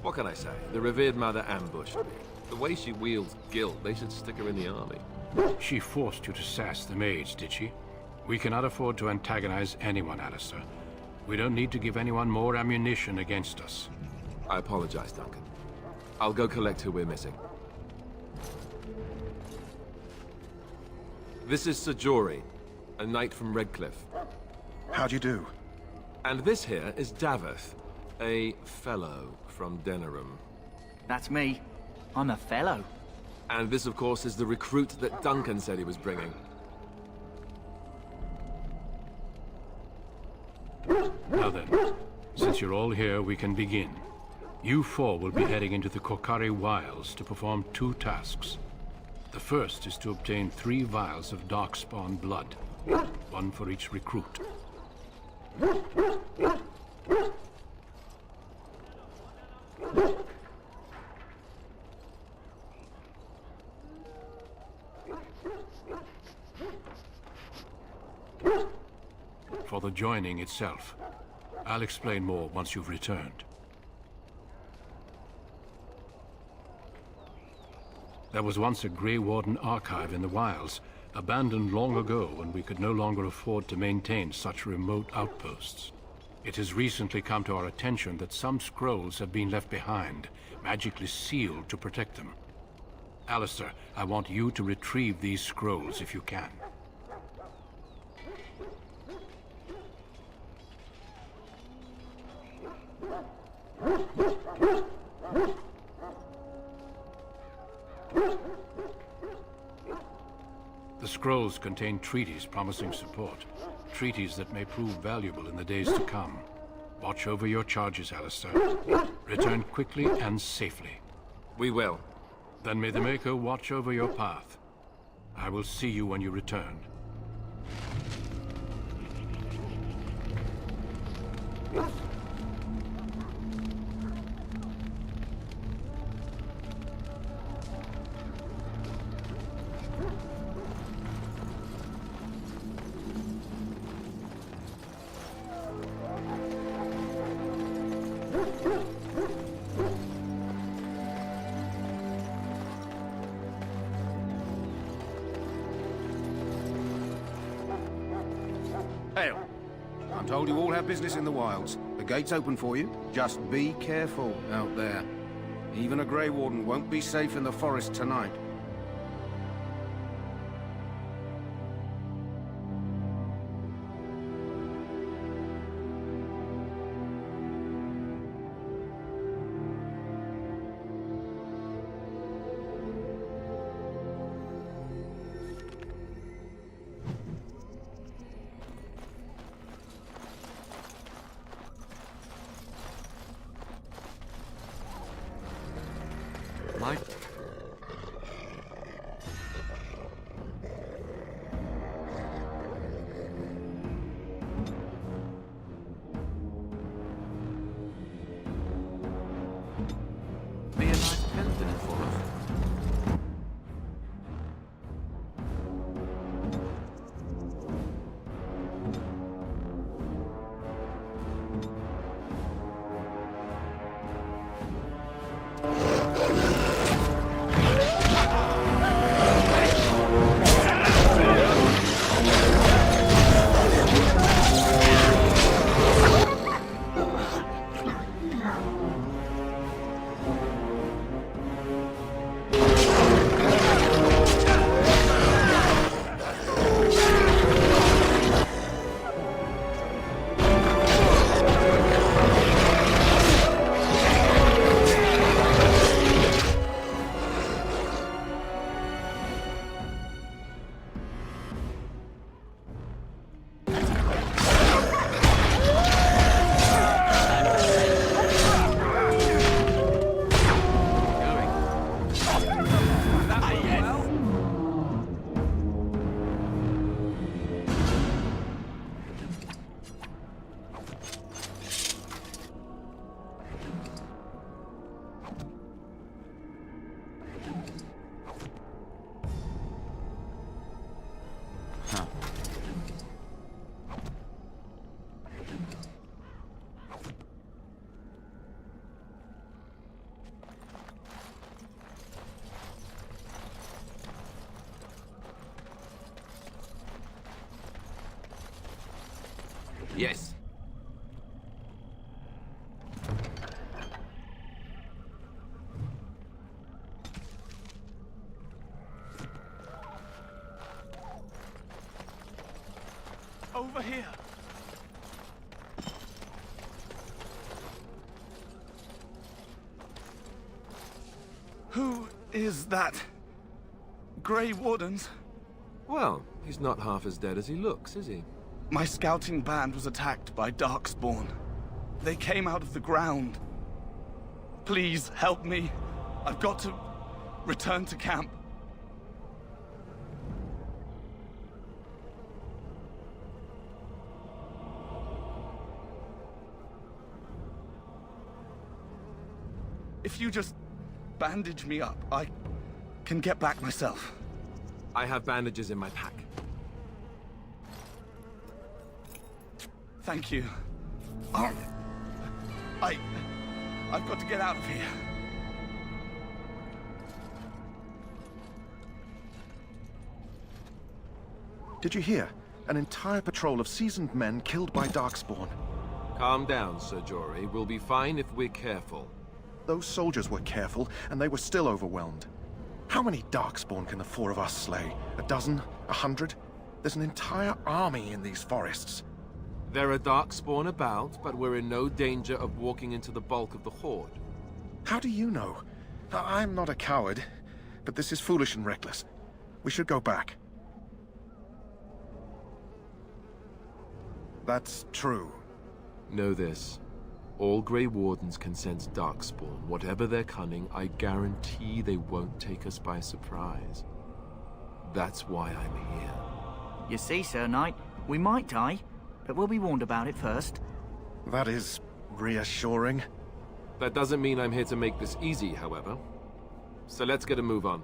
What can I say? The revered mother ambushed me. The way she wields guilt, they should stick her in the army. She forced you to sass the mage, did she? We cannot afford to antagonize anyone, Alistair. We don't need to give anyone more ammunition against us. I apologize, Duncan. I'll go collect who we're missing. This is Sir Jory, a knight from Redcliffe. How do you do? And this here is Daveth, a fellow from Denerim. That's me. I'm a fellow. And this, of course, is the recruit that Duncan said he was bringing. Now then, since you're all here, we can begin. You four will be heading into the Korcari Wilds to perform 2 tasks. The first is to obtain 3 vials of Darkspawn blood, 1 for each recruit. For the joining itself, I'll explain more once you've returned. There was once a Grey Warden archive in the wilds, abandoned long ago when we could no longer afford to maintain such remote outposts. It has recently come to our attention that some scrolls have been left behind, magically sealed to protect them. Alistair, I want you to retrieve these scrolls if you can. The scrolls contain treaties promising support. Treaties that may prove valuable in the days to come. Watch over your charges, Alistair. Return quickly and safely. We will. Then may the Maker watch over your path. I will see you when you return. Hail. I'm told you all have business in the wilds. The gate's open for you. Just be careful out there. Even a Grey Warden won't be safe in the forest tonight. Yes. Over here. Who is that? Grey Wardens? Well, he's not half as dead as he looks, is he? My scouting band was attacked by Darkspawn. They came out of the ground. Please help me. I've got to return to camp. If you just bandage me up, I can get back myself. I have bandages in my pack. Thank you. I've got to get out of here. Did you hear? An entire patrol of seasoned men killed by Darkspawn. Calm down, Sir Jory. We'll be fine if we're careful. Those soldiers were careful, and they were still overwhelmed. How many Darkspawn can the four of us slay? A dozen? 100? There's an entire army in these forests. There are Darkspawn about, but we're in no danger of walking into the bulk of the Horde. How do you know? I'm not a coward, but this is foolish and reckless. We should go back. That's true. Know this. All Grey Wardens can sense Darkspawn. Whatever their cunning, I guarantee they won't take us by surprise. That's why I'm here. You see, Sir Knight, we might die, but we'll be warned about it first. That is reassuring. That doesn't mean I'm here to make this easy, however. So let's get a move on.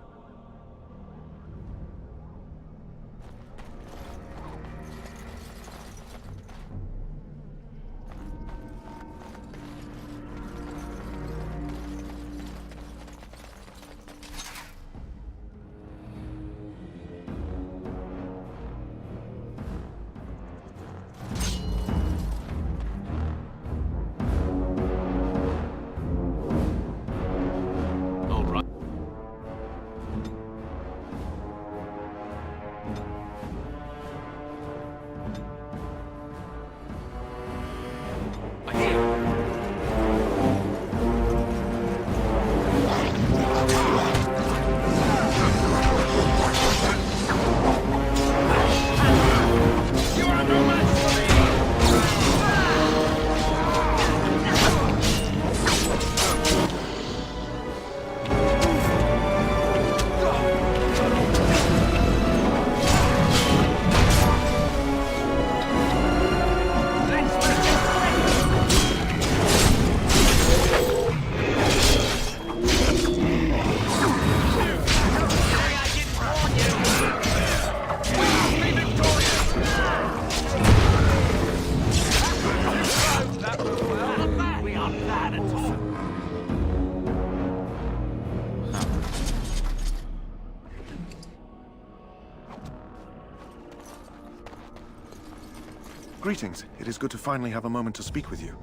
Greetings. It is good to finally have a moment to speak with you.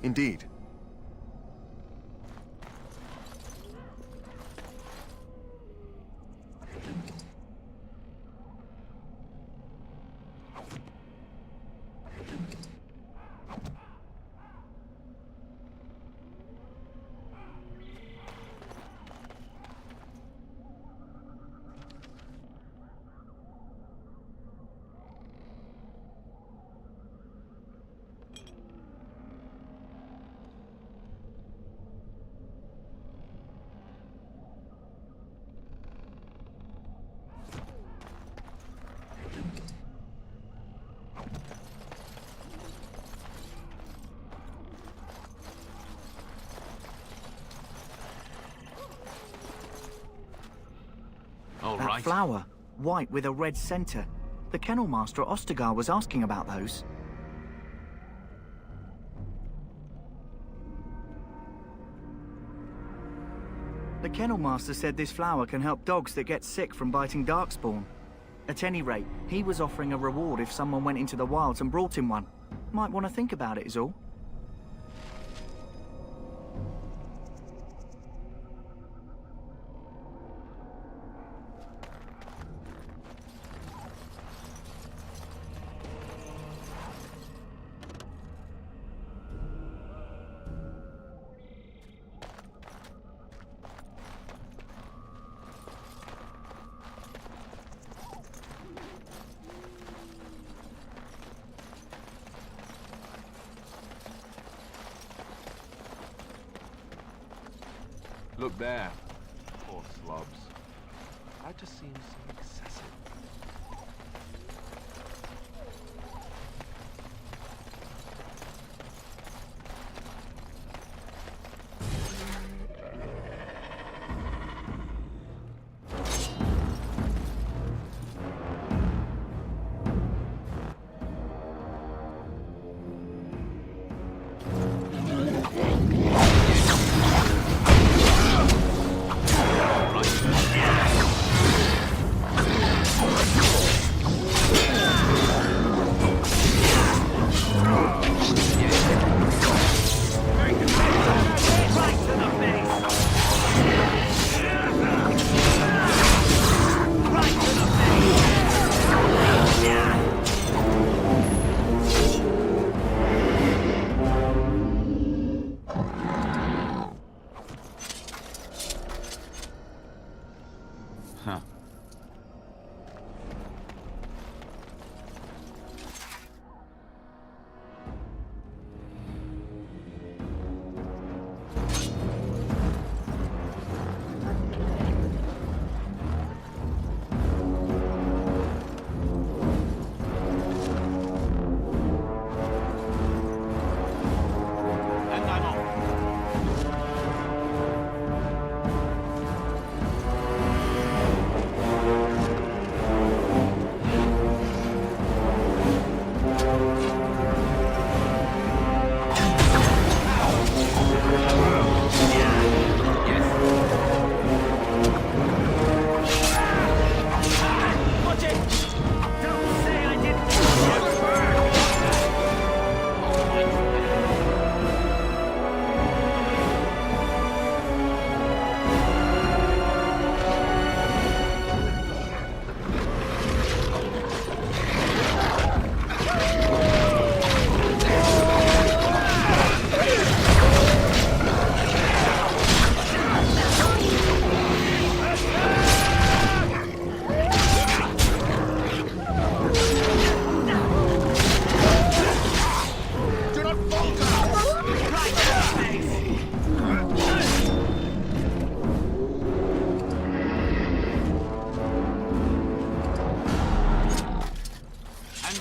Indeed. That flower, white with a red center. The kennel master at Ostergar was asking about those. The kennel master said this flower can help dogs that get sick from biting Darkspawn. At any rate, he was offering a reward if someone went into the wilds and brought him one. Might want to think about it is all. Look there. Poor slobs. That just seems so excessive.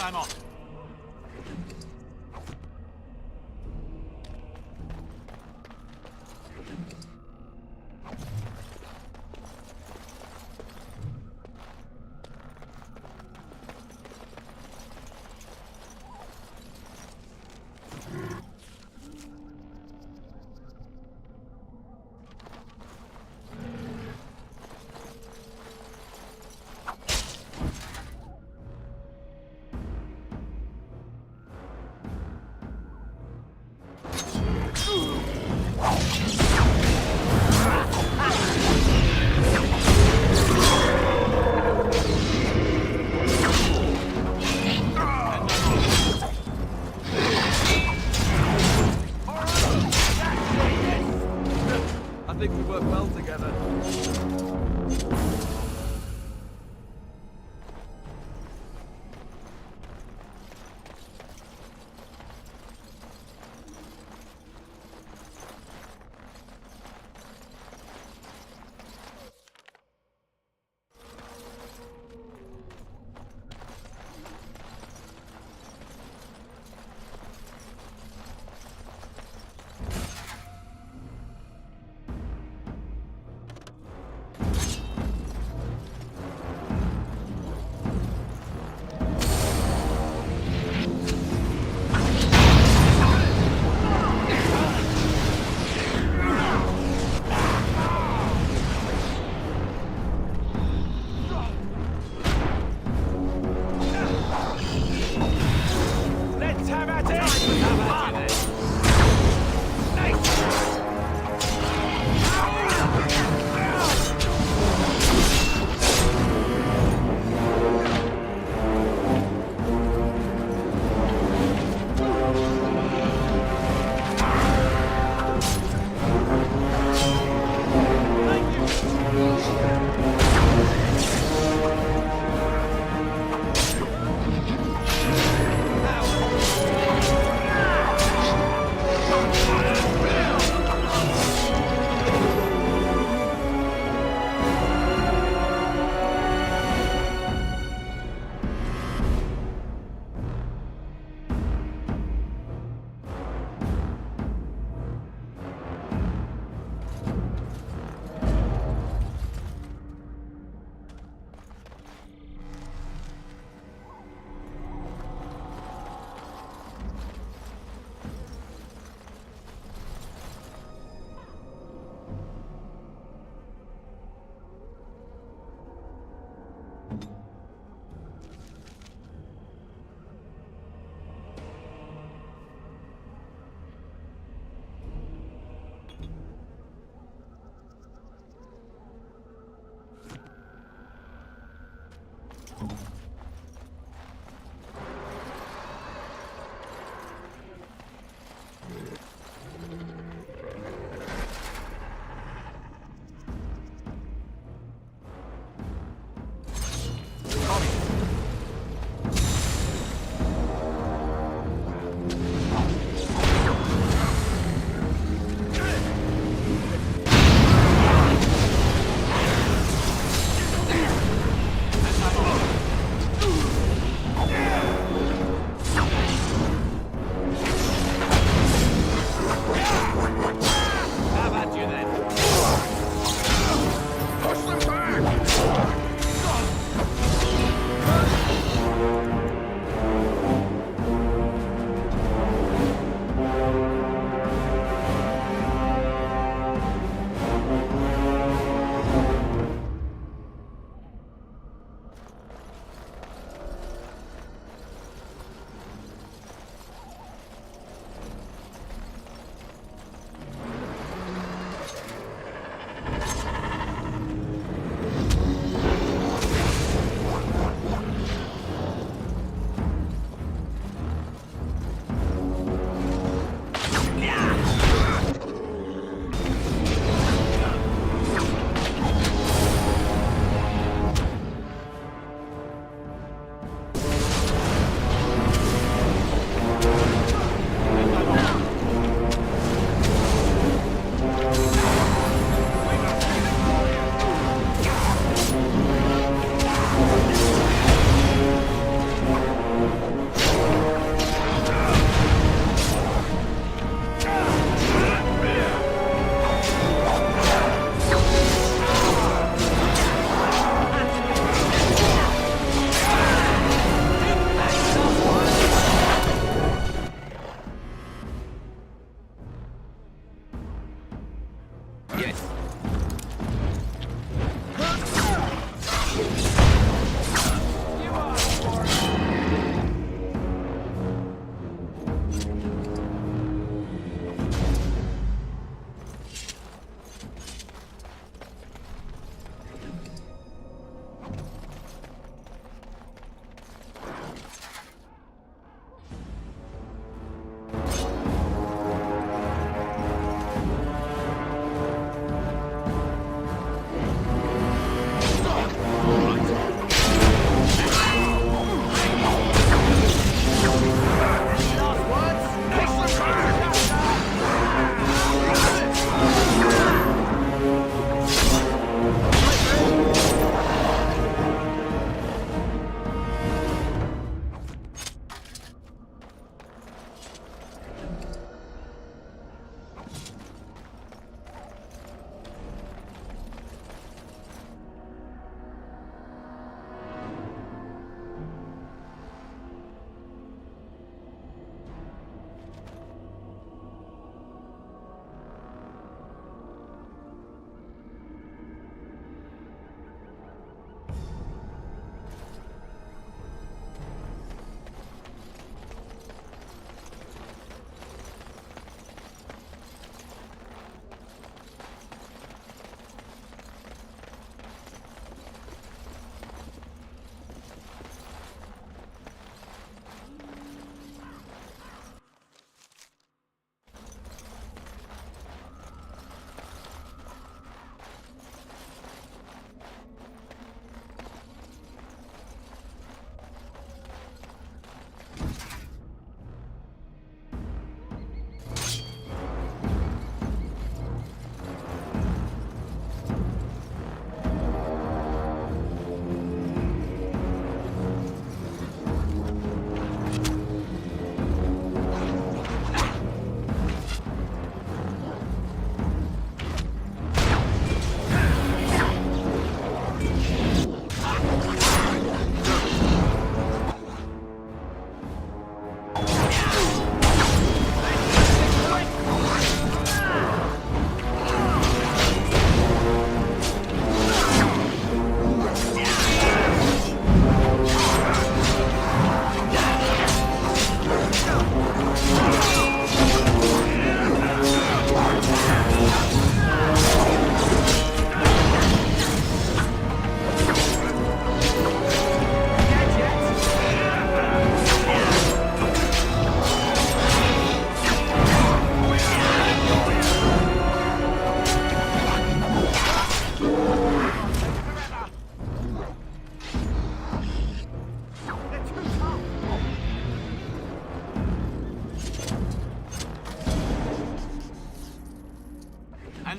I'm off. I think we work well together.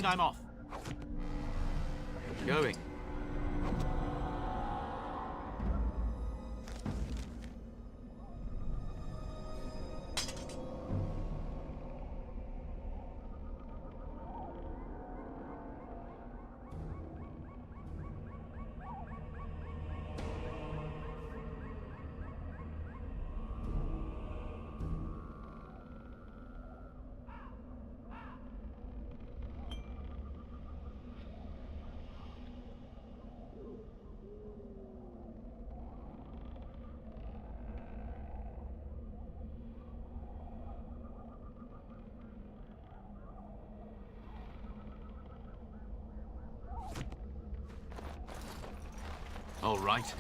And I'm off. Going. All right.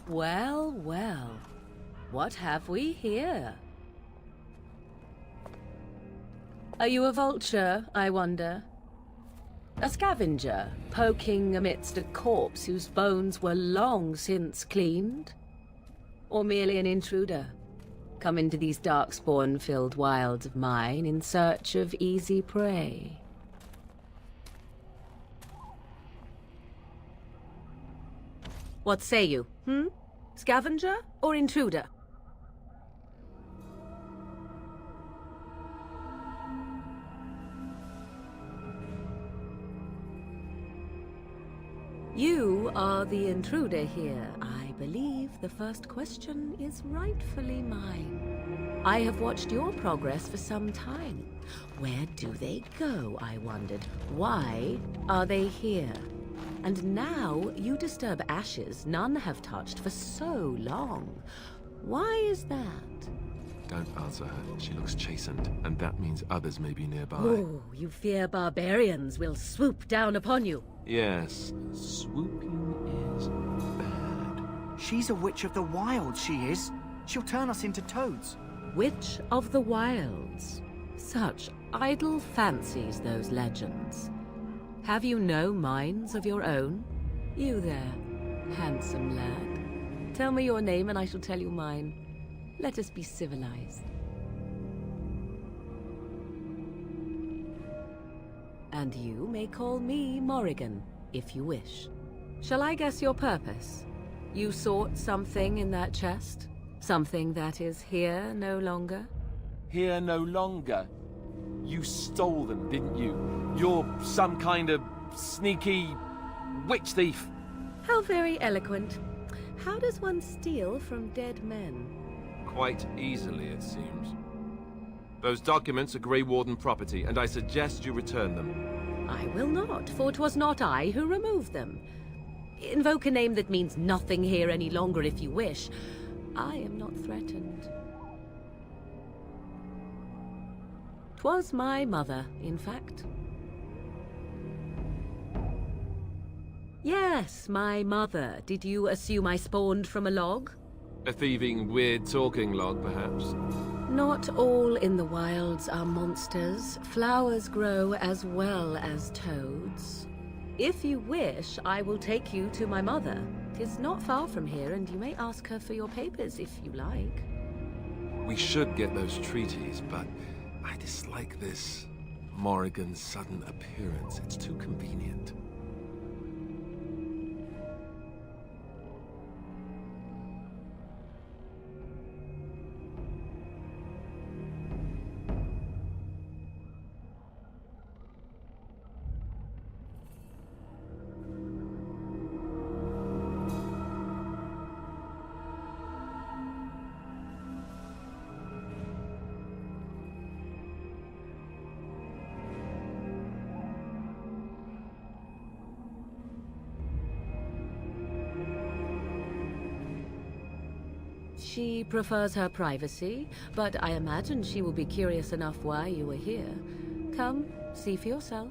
Well, well. What have we here? Are you a vulture, I wonder? A scavenger, poking amidst a corpse whose bones were long since cleaned? Or merely an intruder, come into these darkspawn-filled wilds of mine in search of easy prey? What say you, Scavenger or intruder? You are the intruder here. I believe the first question is rightfully mine. I have watched your progress for some time. Where do they go, I wondered? Why are they here? And now you disturb ashes none have touched for so long. Why is that? Don't answer her. She looks chastened, and that means others may be nearby. Oh, you fear barbarians will swoop down upon you. Yes, swooping is bad. She's a witch of the wilds, she is. She'll turn us into toads. Witch of the wilds. Such idle fancies, those legends. Have you no minds of your own? You there, handsome lad. Tell me your name and I shall tell you mine. Let us be civilized. And you may call me Morrigan, if you wish. Shall I guess your purpose? You sought something in that chest? Something that is here no longer? Here no longer. You stole them, didn't you? You're some kind of sneaky witch thief. How very eloquent. How does one steal from dead men? Quite easily, it seems. Those documents are Grey Warden property, and I suggest you return them. I will not, for 'twas not I who removed them. Invoke a name that means nothing here any longer if you wish. I am not threatened. 'Twas my mother, in fact. Yes, my mother. Did you assume I spawned from a log? A thieving, weird-talking log, perhaps. Not all in the wilds are monsters. Flowers grow as well as toads. If you wish, I will take you to my mother. 'Tis not far from here, and you may ask her for your papers if you like. We should get those treaties, but I dislike this Morrigan's sudden appearance. It's too convenient. She prefers her privacy, but I imagine she will be curious enough why you were here. Come, see for yourself.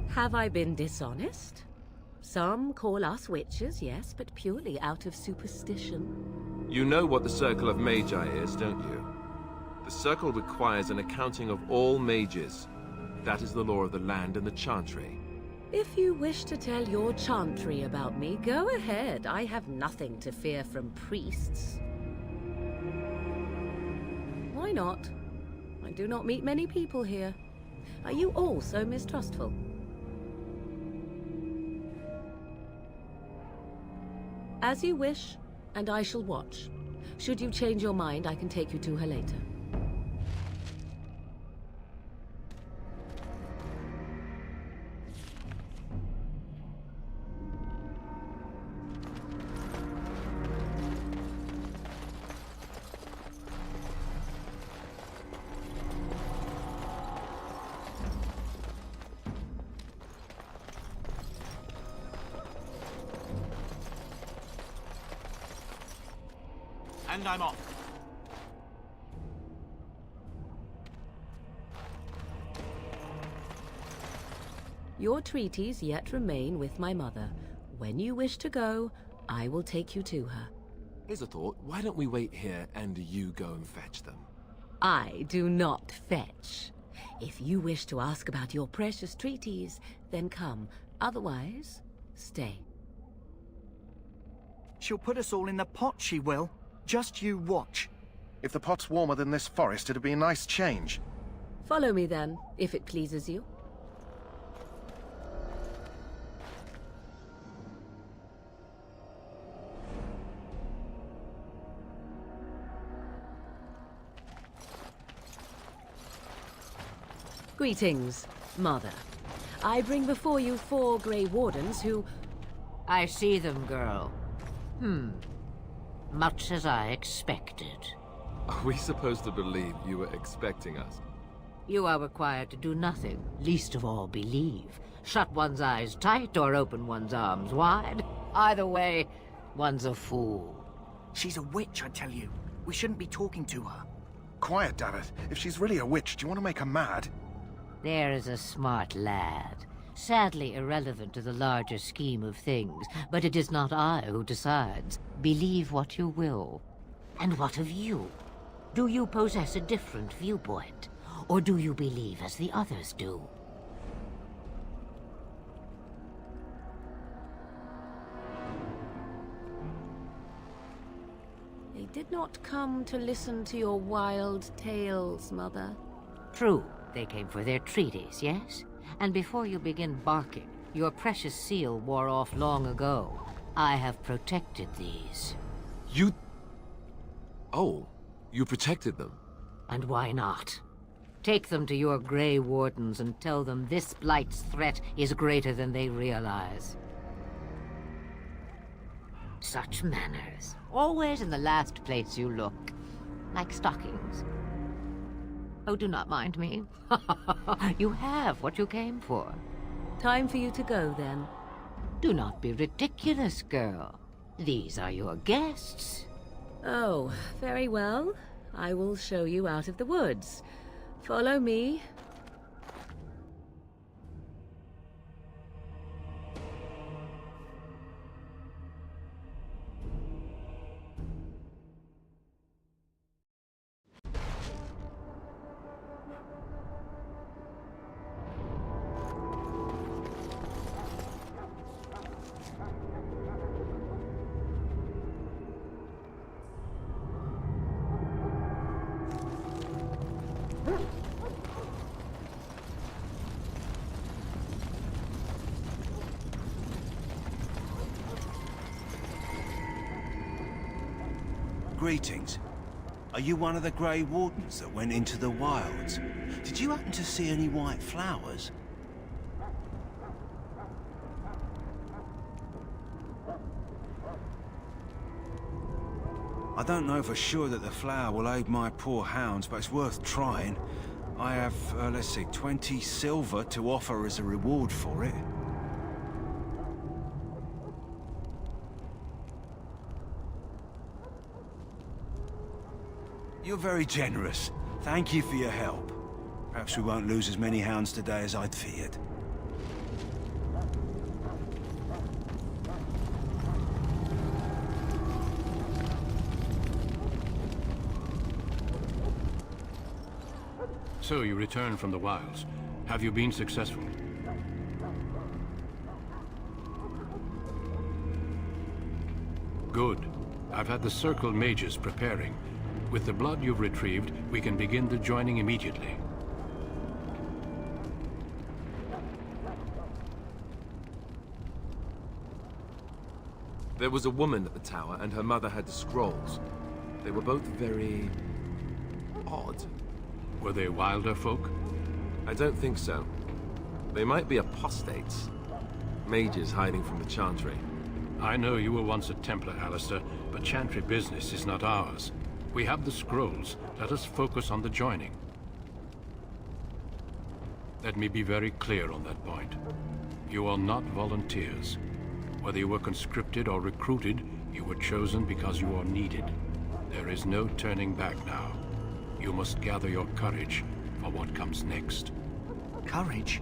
Have I been dishonest? Some call us witches, yes, but purely out of superstition. You know what the Circle of Magi is, don't you? The Circle requires an accounting of all mages. That is the law of the land and the Chantry. If you wish to tell your chantry about me, go ahead. I have nothing to fear from priests. Why not? I do not meet many people here. Are you all so mistrustful? As you wish, and I shall watch. Should you change your mind, I can take you to her later. And I'm off. Your treaties yet remain with my mother. When you wish to go, I will take you to her. Here's a thought. Why don't we wait here and you go and fetch them? I do not fetch. If you wish to ask about your precious treaties, then come. Otherwise, stay. She'll put us all in the pot, she will. Just you watch. If the pot's warmer than this forest, it'd be a nice change. Follow me then, if it pleases you. Greetings, Mother. I bring before you 4 Grey Wardens who... I see them, girl. Much as I expected. Are we supposed to believe you were expecting us? You are required to do nothing, least of all believe. Shut one's eyes tight or open one's arms wide. Either way, one's a fool. She's a witch, I tell you. We shouldn't be talking to her. Quiet, Davith. If she's really a witch, do you want to make her mad? There is a smart lad. Sadly irrelevant to the larger scheme of things, but it is not I who decides. Believe what you will. And what of you? Do you possess a different viewpoint? Or do you believe as the others do? They did not come to listen to your wild tales, Mother. True. They came for their treaties, yes? And before you begin barking, your precious seal wore off long ago. I have protected these. You... Oh, you protected them? And why not? Take them to your Grey Wardens and tell them this Blight's threat is greater than they realize. Such manners. Always in the last place you look. Like stockings. Oh, do not mind me. You have what you came for. Time for you to go, then. Do not be ridiculous, girl. These are your guests. Oh, very well. I will show you out of the woods. Follow me. Greetings. Are you one of the Grey Wardens that went into the wilds? Did you happen to see any white flowers? I don't know for sure that the flower will aid my poor hounds, but it's worth trying. I have, let's see, 20 silver to offer as a reward for it. You're very generous. Thank you for your help. Perhaps we won't lose as many hounds today as I'd feared. So you returned from the wilds. Have you been successful? Good. I've had the Circle mages preparing. With the blood you've retrieved, we can begin the joining immediately. There was a woman at the tower, and her mother had the scrolls. They were both very... odd. Were they wilder folk? I don't think so. They might be apostates. Mages hiding from the Chantry. I know you were once a Templar, Alistair, but Chantry business is not ours. We have the scrolls. Let us focus on the joining. Let me be very clear on that point. You are not volunteers. Whether you were conscripted or recruited, you were chosen because you are needed. There is no turning back now. You must gather your courage for what comes next. Courage?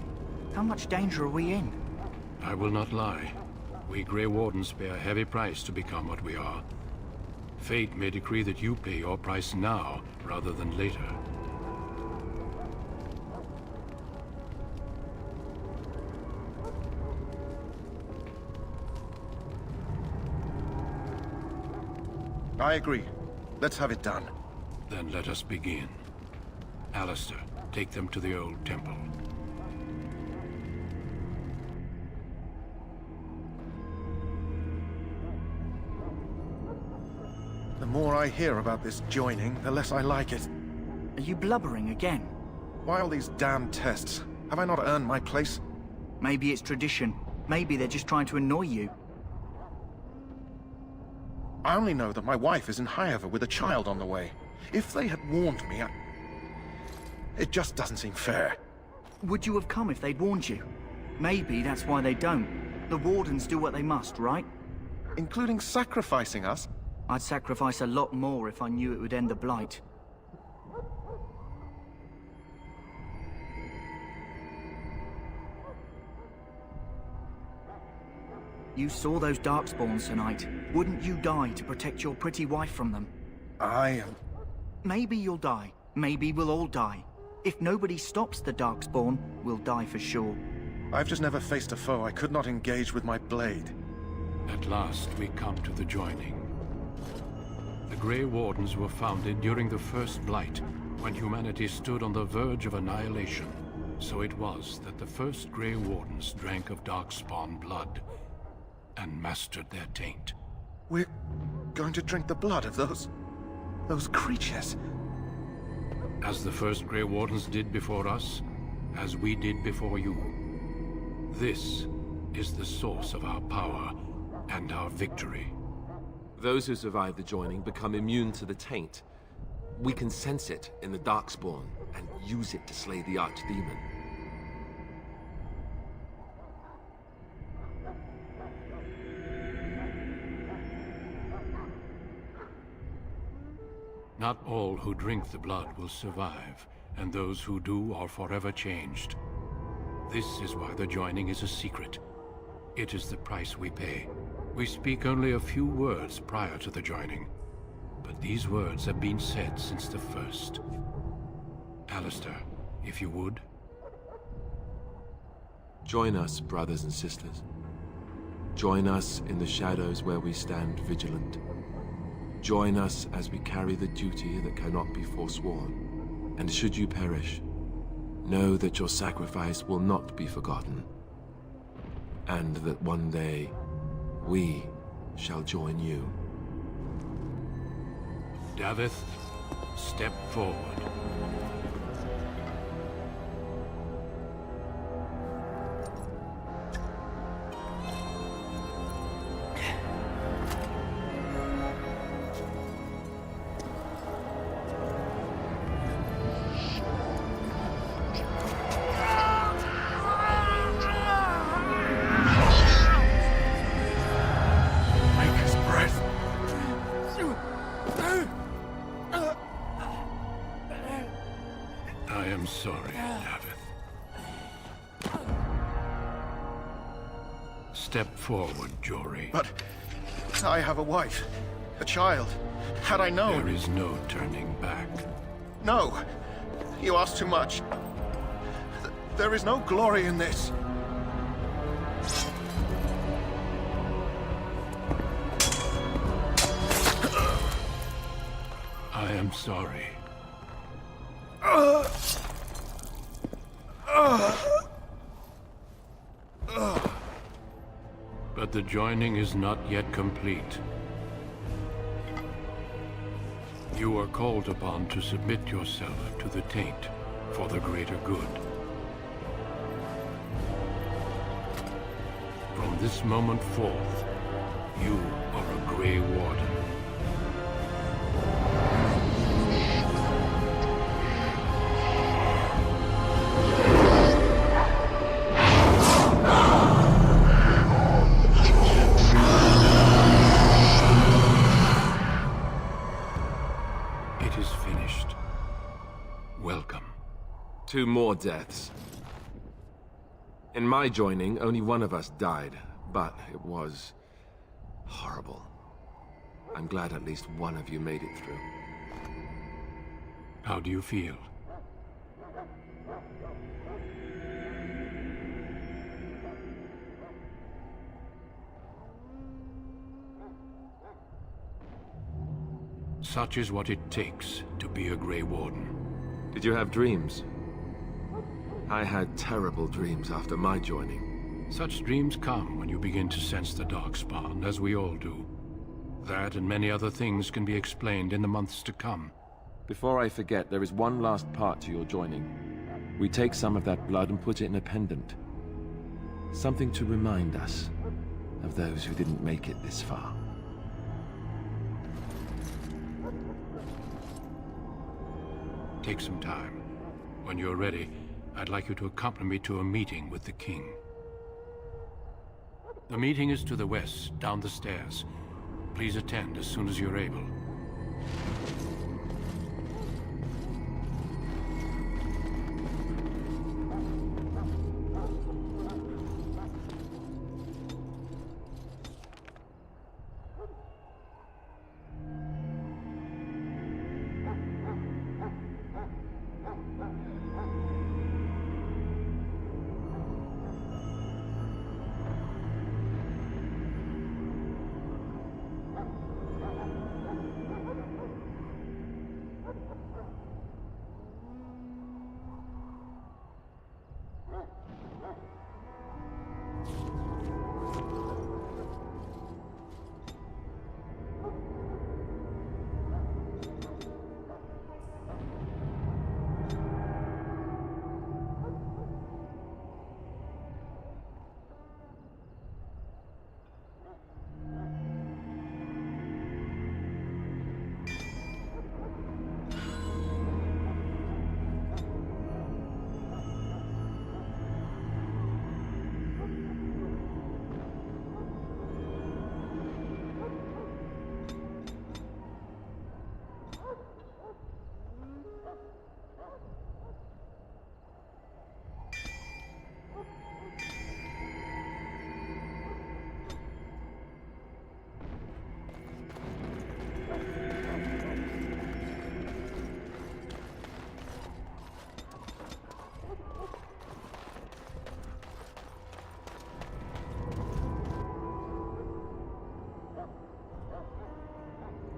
How much danger are we in? I will not lie. We Grey Wardens pay a heavy price to become what we are. Fate may decree that you pay your price now, rather than later. I agree. Let's have it done. Then let us begin. Alistair, take them to the old temple. The more I hear about this joining, the less I like it. Are you blubbering again? Why all these damn tests? Have I not earned my place? Maybe it's tradition. Maybe they're just trying to annoy you. I only know that my wife is in Highover with a child on the way. If they had warned me, it just doesn't seem fair. Would you have come if they'd warned you? Maybe that's why they don't. The Wardens do what they must, right? Including sacrificing us? I'd sacrifice a lot more if I knew it would end the Blight. You saw those Darkspawns tonight. Wouldn't you die to protect your pretty wife from them? Maybe you'll die. Maybe we'll all die. If nobody stops the Darkspawn, we'll die for sure. I've just never faced a foe I could not engage with my blade. At last, we come to the joining. The Grey Wardens were founded during the First Blight, when humanity stood on the verge of annihilation. So it was that the first Grey Wardens drank of Darkspawn blood and mastered their taint. We're going to drink the blood of those creatures. As the first Grey Wardens did before us, as we did before you. This is the source of our power and our victory. Those who survive the joining become immune to the taint. We can sense it in the Darkspawn and use it to slay the Archdemon. Not all who drink the blood will survive, and those who do are forever changed. This is why the joining is a secret. It is the price we pay. We speak only a few words prior to the joining, but these words have been said since the first. Alistair, if you would. Join us, brothers and sisters. Join us in the shadows where we stand vigilant. Join us as we carry the duty that cannot be forsworn. And should you perish, know that your sacrifice will not be forgotten. And that one day, we shall join you. Davith, step forward. am sorry, Davith. Step forward, Jory. But I have a wife, a child. Had I known... There is no turning back. No! You ask too much. There is no glory in this. I am sorry. But the joining is not yet complete. You are called upon to submit yourself to the taint for the greater good. From this moment forth, you are a Grey Warden. It is finished. Welcome. 2 more deaths. In my joining, only one of us died, but it was horrible. I'm glad at least one of you made it through. How do you feel? Such is what it takes to be a Grey Warden. Did you have dreams? I had terrible dreams after my joining. Such dreams come when you begin to sense the Darkspawn, as we all do. That and many other things can be explained in the months to come. Before I forget, there is one last part to your joining. We take some of that blood and put it in a pendant. Something to remind us of those who didn't make it this far. Take some time. When you're ready, I'd like you to accompany me to a meeting with the king. The meeting is to the west, down the stairs. Please attend as soon as you're able.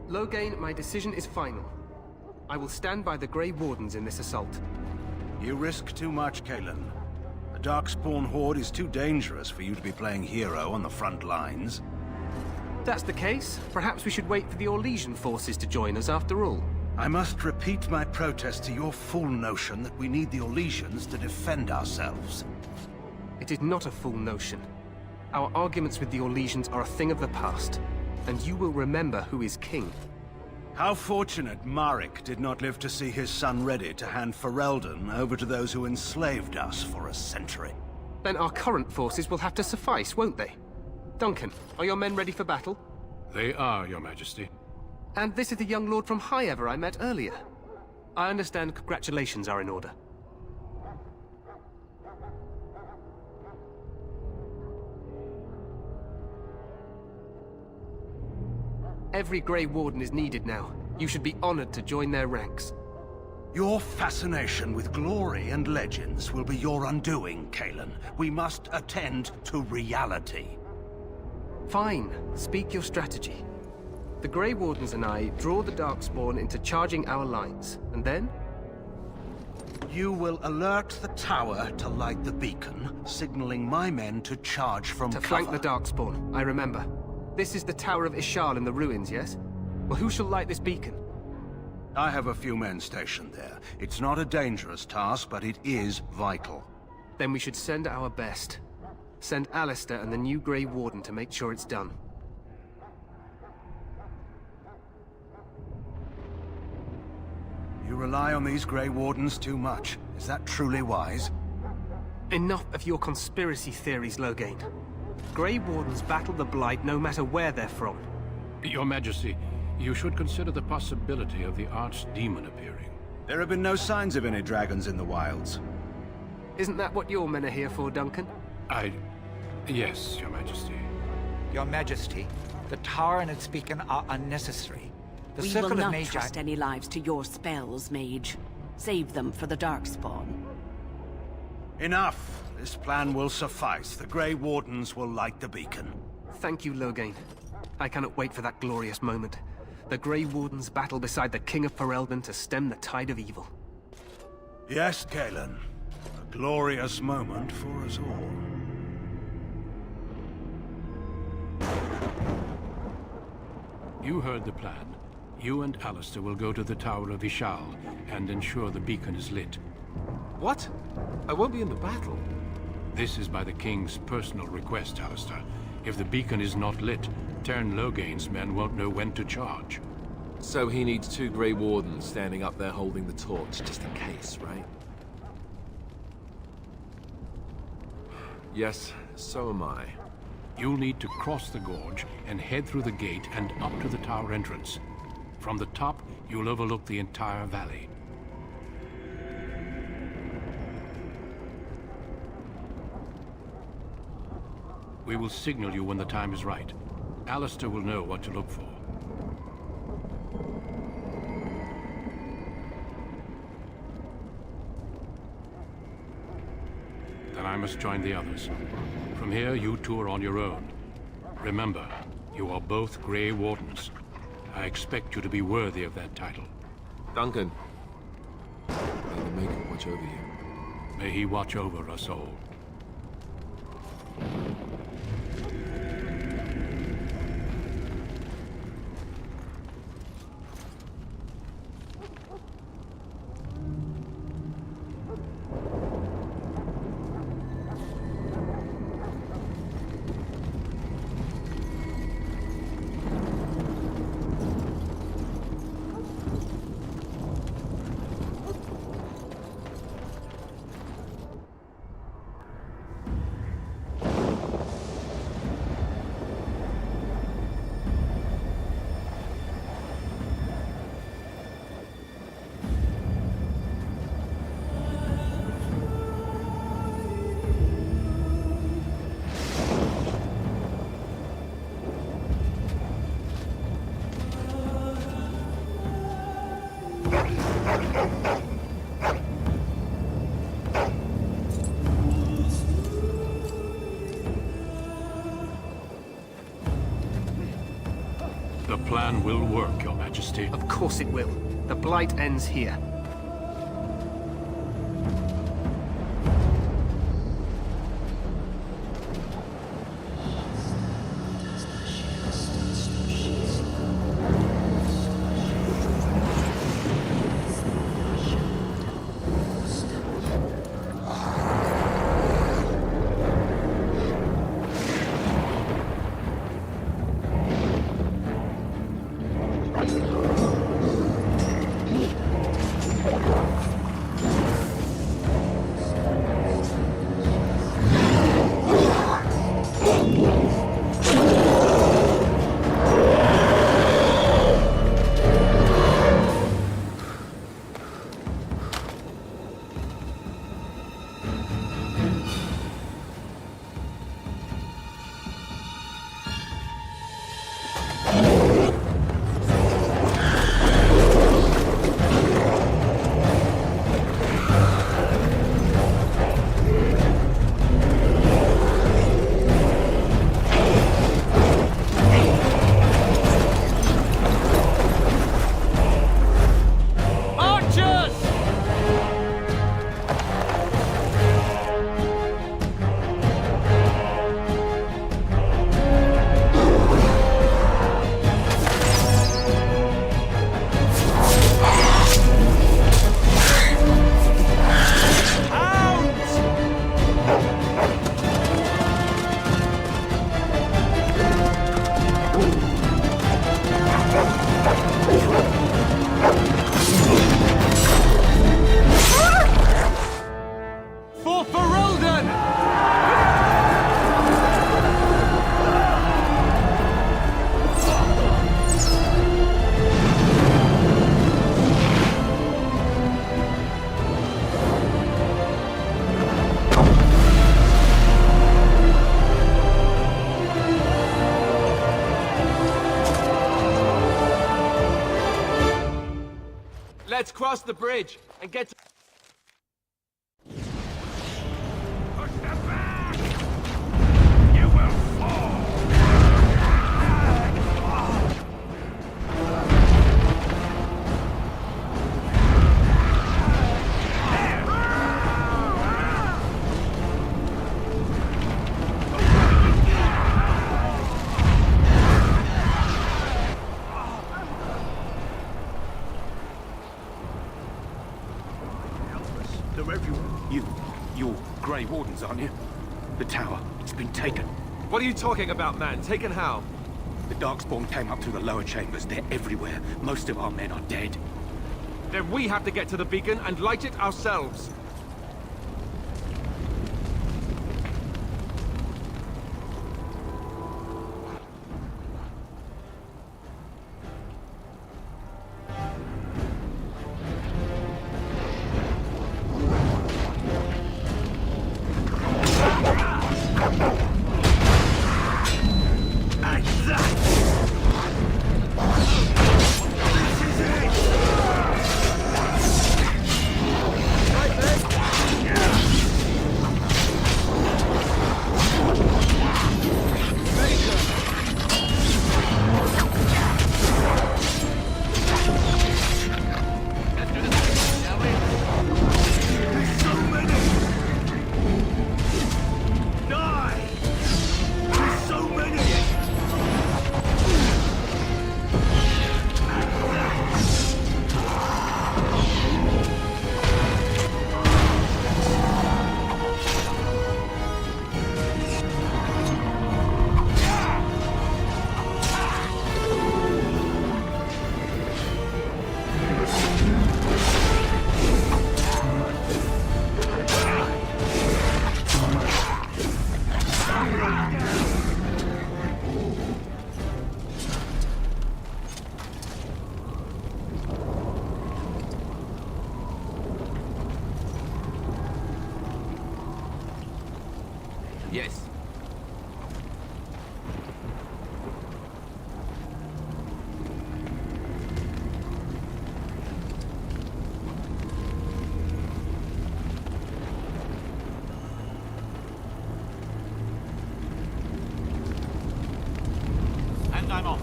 Loghain, my decision is final. I will stand by the Grey Wardens in this assault. You risk too much, Kalen. The Darkspawn Horde is too dangerous for you to be playing hero on the front lines. If that's the case, perhaps we should wait for the Orlesian forces to join us after all. I must repeat my protest to your fool notion that we need the Orlesians to defend ourselves. It is not a fool notion. Our arguments with the Orlesians are a thing of the past, and you will remember who is king. How fortunate Marek did not live to see his son ready to hand Ferelden over to those who enslaved us for a century. Then our current forces will have to suffice, won't they? Duncan, are your men ready for battle? They are, Your Majesty. And this is the young lord from Highever I met earlier. I understand congratulations are in order. Every Grey Warden is needed now. You should be honored to join their ranks. Your fascination with glory and legends will be your undoing, Kalen. We must attend to reality. Fine. Speak your strategy. The Grey Wardens and I draw the Darkspawn into charging our lines, and then? You will alert the tower to light the beacon, signaling my men to charge from To cover. flank the Darkspawn, I remember. This is the Tower of Ishal in the ruins, yes? Well, who shall light this beacon? I have a few men stationed there. It's not a dangerous task, but it is vital. Then we should send our best. Send Alistair and the new Grey Warden to make sure it's done. You rely on these Grey Wardens too much. Is that truly wise? Enough of your conspiracy theories, Loghain. Grey Wardens battle the Blight no matter where they're from. Your Majesty, you should consider the possibility of the Archdemon appearing. There have been no signs of any dragons in the wilds. Isn't that what your men are here for, Duncan? Yes, Your Majesty. Your Majesty, the tower and its beacon are unnecessary. The We circle will of not Magi... trust any lives to your spells, Mage. Save them for the Darkspawn. Enough! This plan will suffice. The Grey Wardens will light the beacon. Thank you, Loghain. I cannot wait for that glorious moment. The Grey Wardens battle beside the King of Ferelden to stem the tide of evil. Yes, Kalen. A glorious moment for us all. You heard the plan. You and Alistair will go to the Tower of Ishal and ensure the beacon is lit. What? I won't be in the battle. This is by the King's personal request, Alistair. If the beacon is not lit, Tern Loghain's men won't know when to charge. So he needs 2 Grey Wardens standing up there holding the torch, just in case, right? Yes, so am I. You'll need to cross the gorge and head through the gate and up to the tower entrance. From the top, you'll overlook the entire valley. We will signal you when the time is right. Alistair will know what to look for. Then I must join the others. From here, you two are on your own. Remember, you are both Grey Wardens. I expect you to be worthy of that title. Duncan, may the Maker watch over you. May he watch over us all. The plan will work, Your Majesty. Of course it will. The Blight ends here. let's cross the bridge and get to... Push them back! You will fall! They're everywhere. You're Grey Wardens, aren't you? The tower, it's been taken. What are you talking about, man? Taken how? The Darkspawn came up through the lower chambers. They're everywhere. Most of our men are dead. Then we have to get to the beacon and light it ourselves. Yes. And I'm off.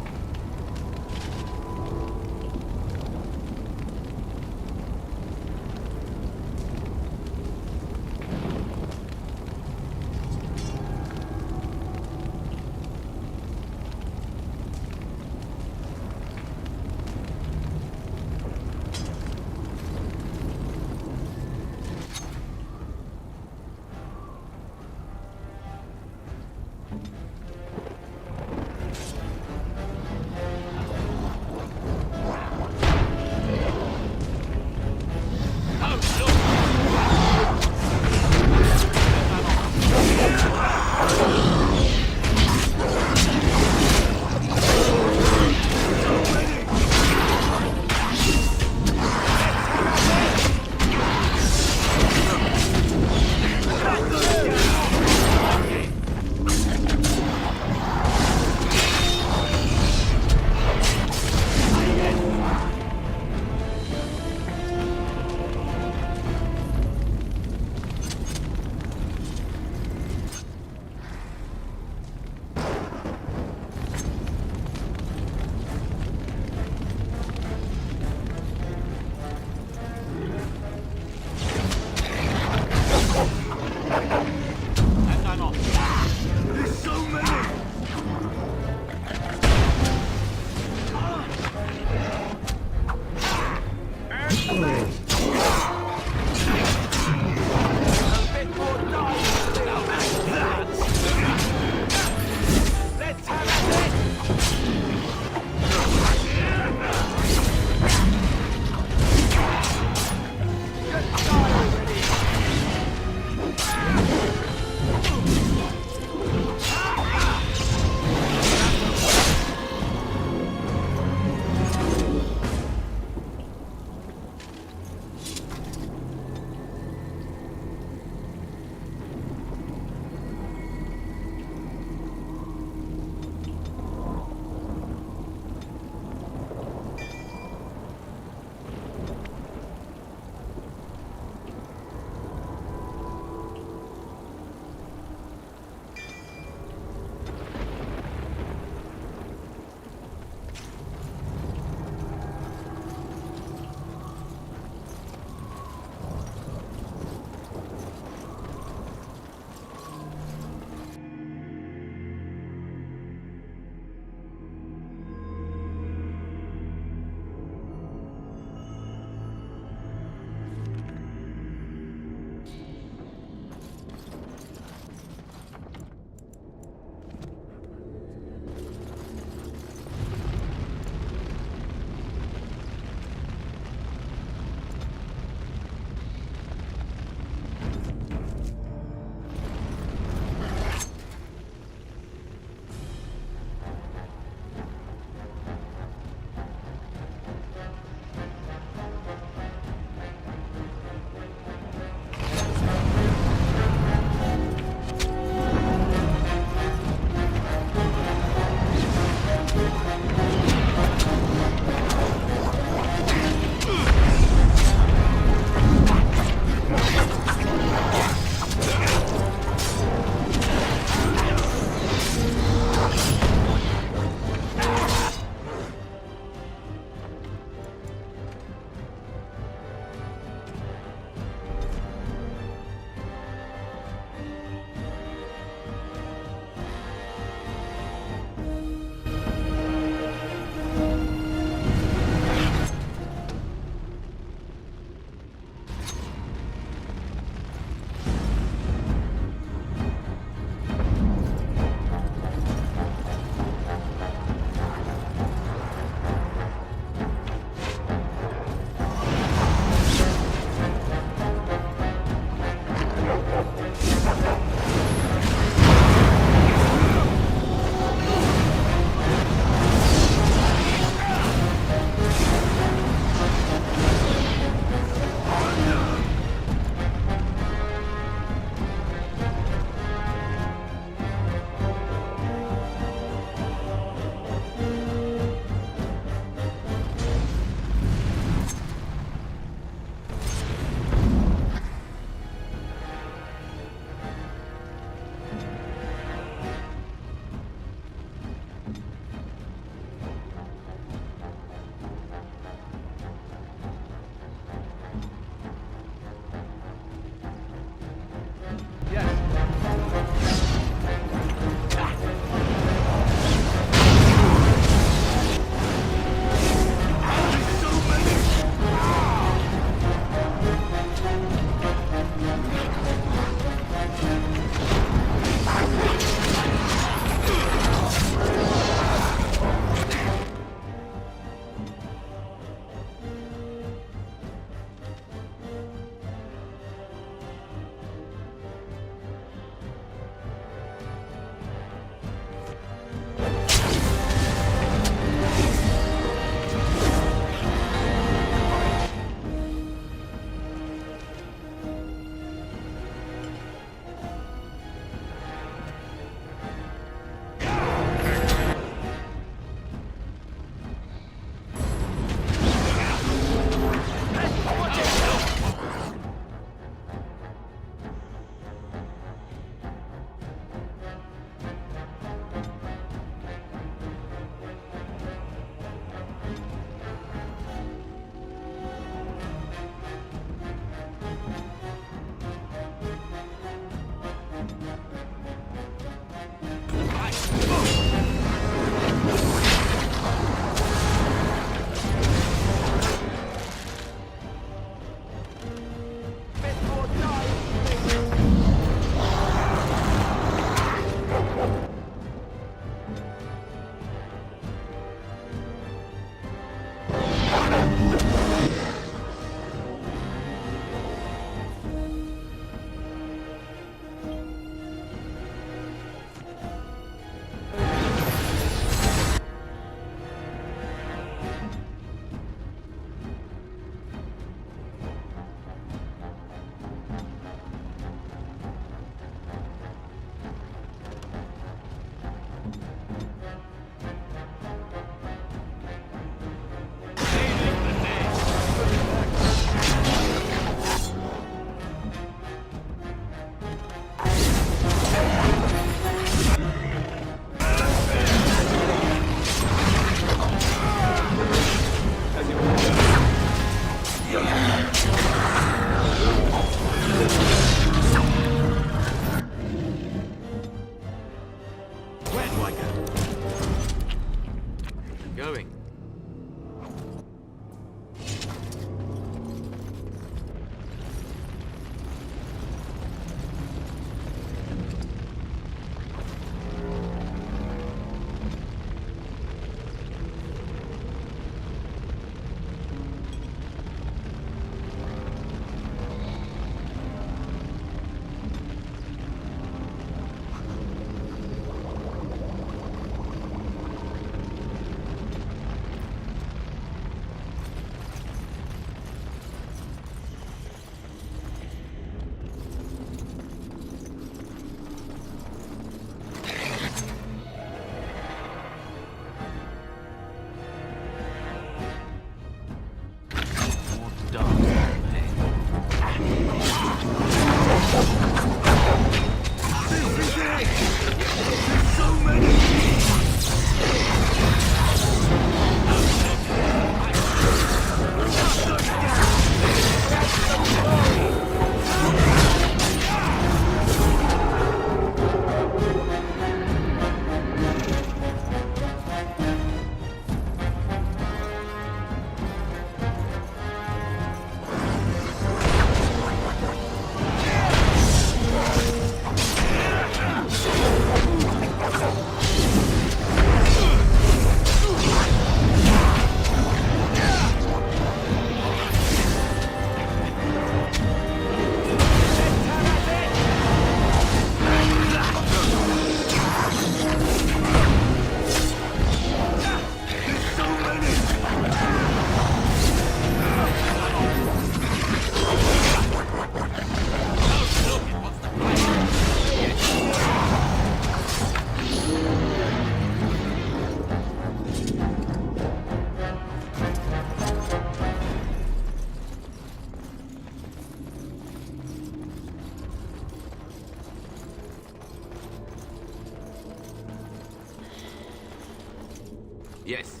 Yes.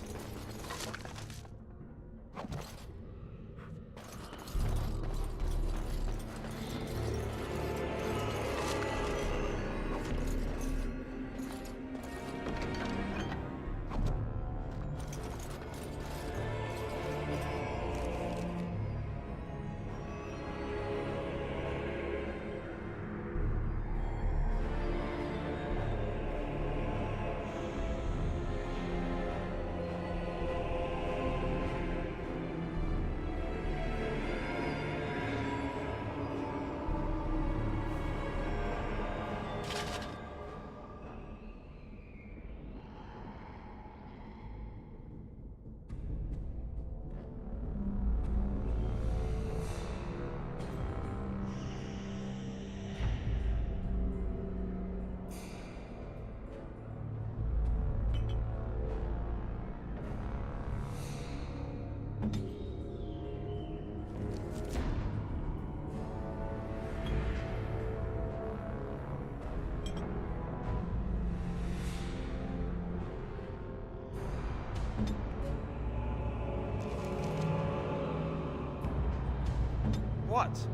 What?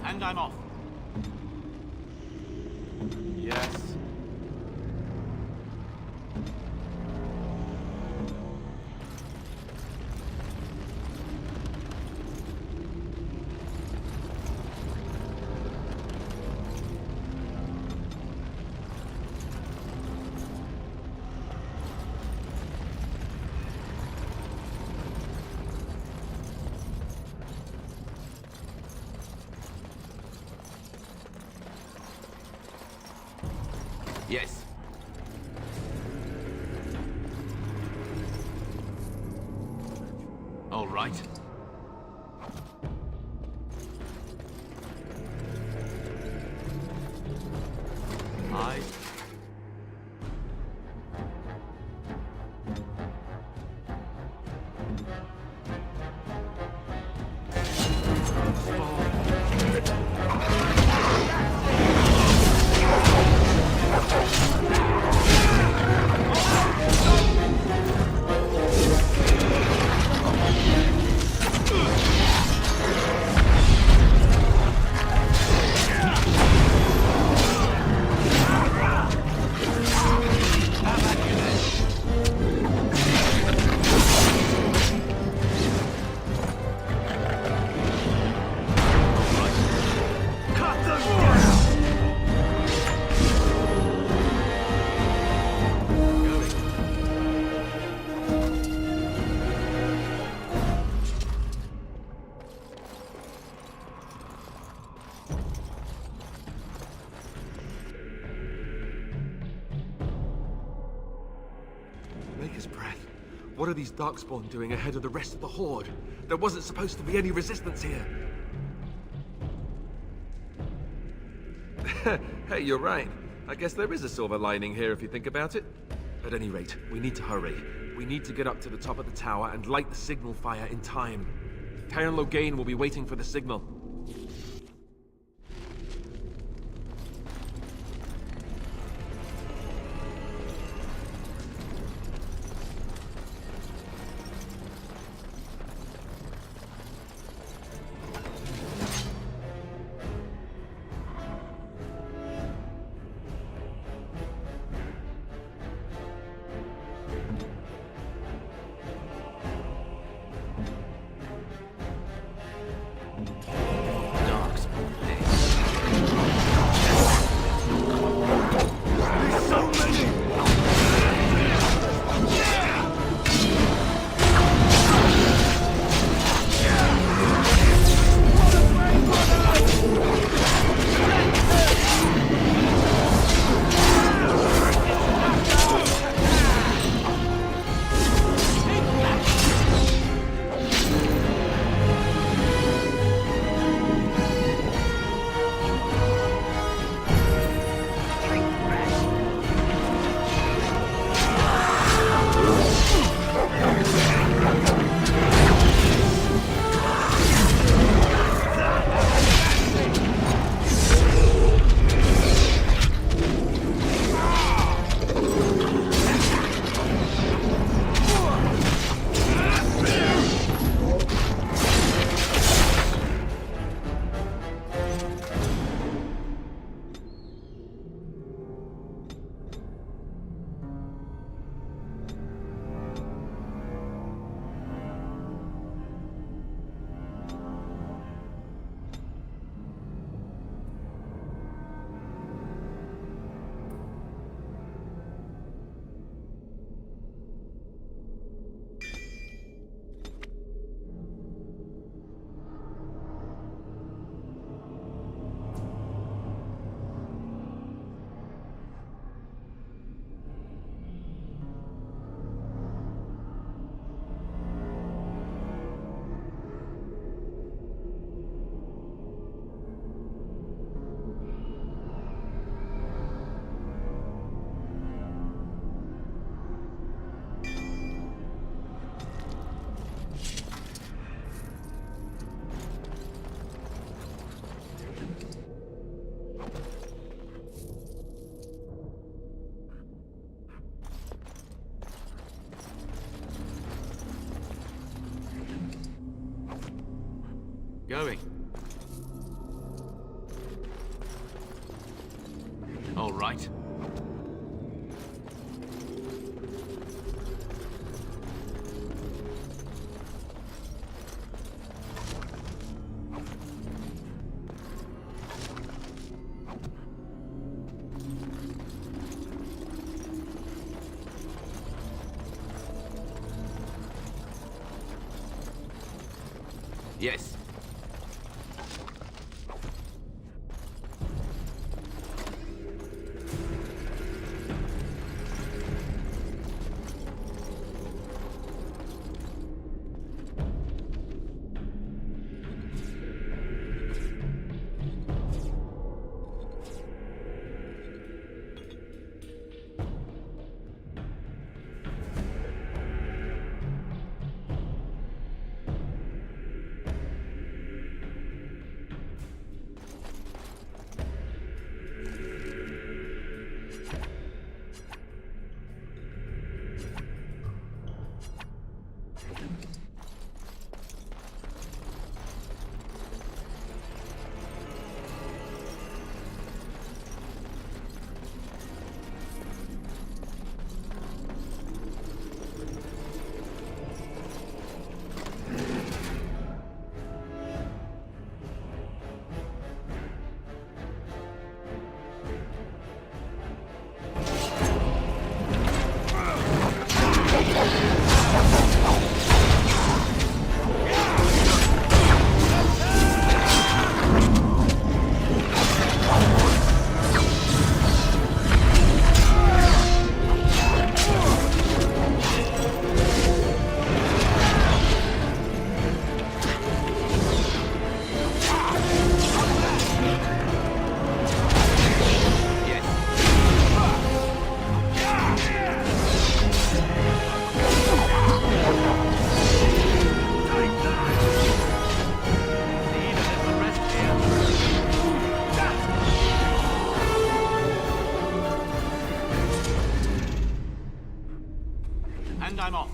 And I'm off. Yes. Yes. All right. I... Maker's breath. What are these Darkspawn doing ahead of the rest of the Horde? There wasn't supposed to be any resistance here. Hey, you're right. I guess there is a silver lining here if you think about it. At any rate, we need to hurry. We need to get up to the top of the tower and light the signal fire in time. Cairn Logain will be waiting for the signal. Going. All right. Yes. And I'm off.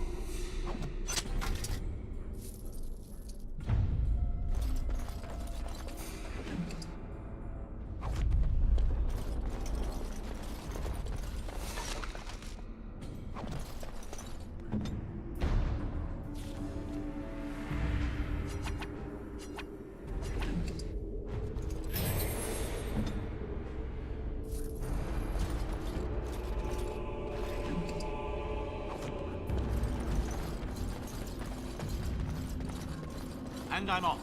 And I'm off.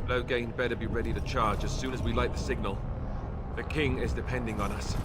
Loghain better be ready to charge as soon as we light the signal. The king is depending on us.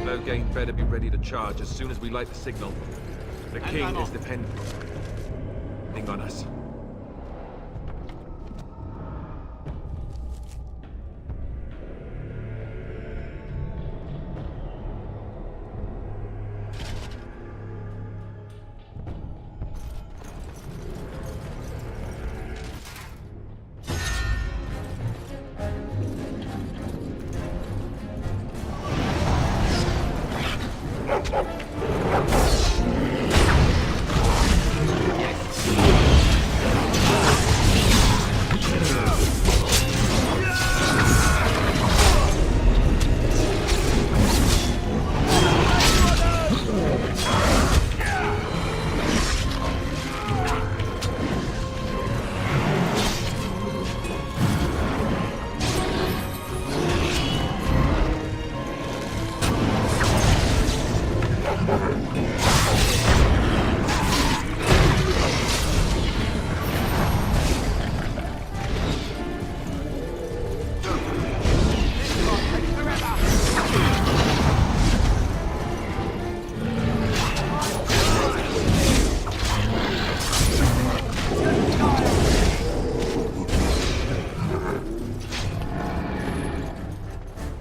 Loghain better be ready to charge as soon as we light the signal. The And king I'm is off. depending on us.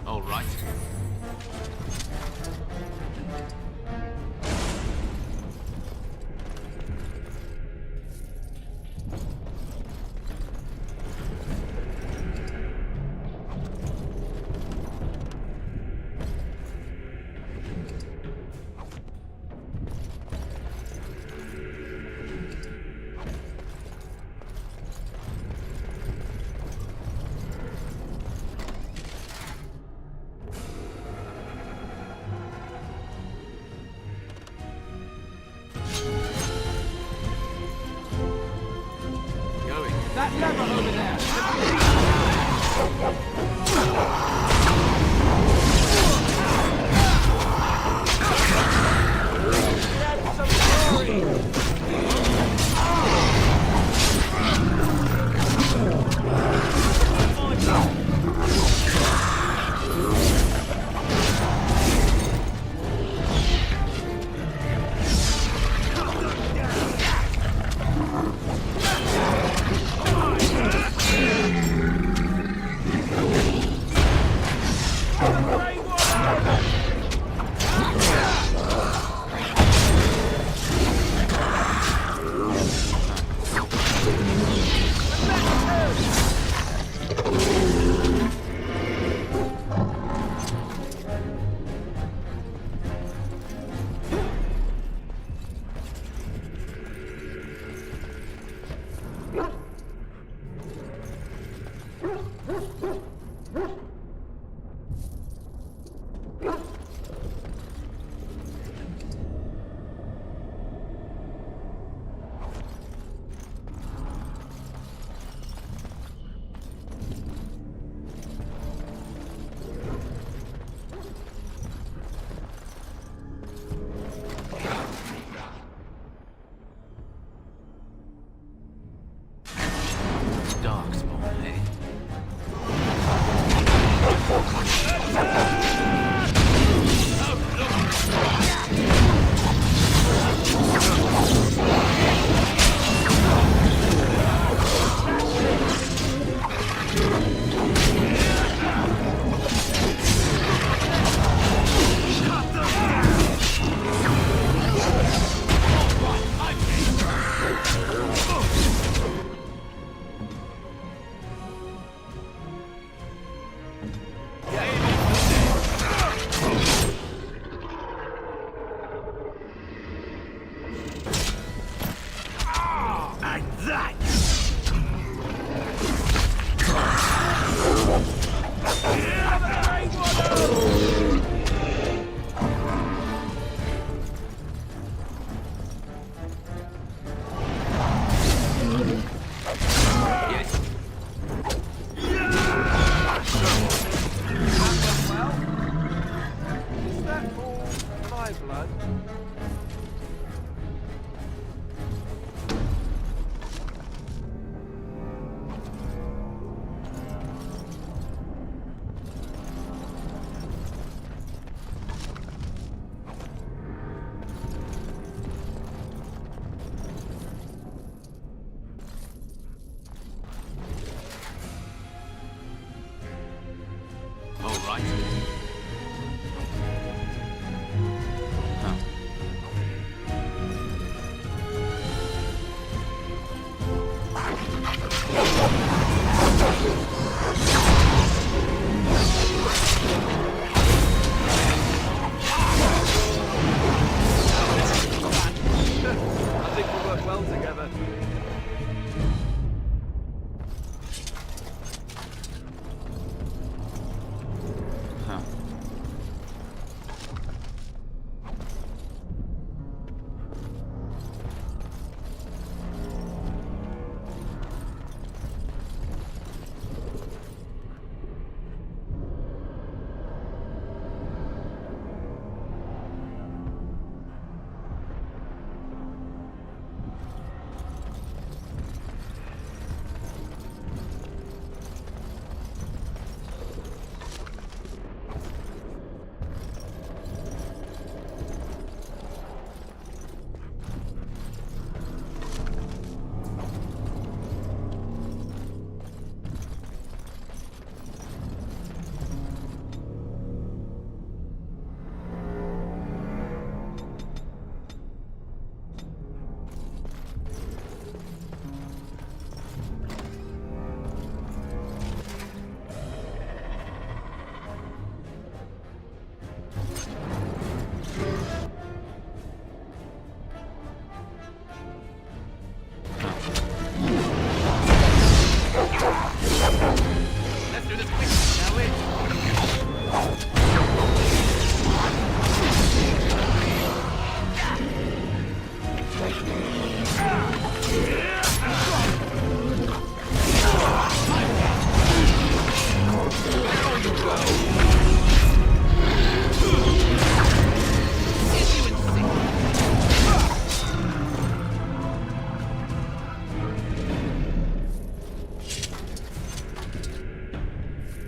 All right. Going. That lever over there! Darkspawn, eh? All right. I think we work well together.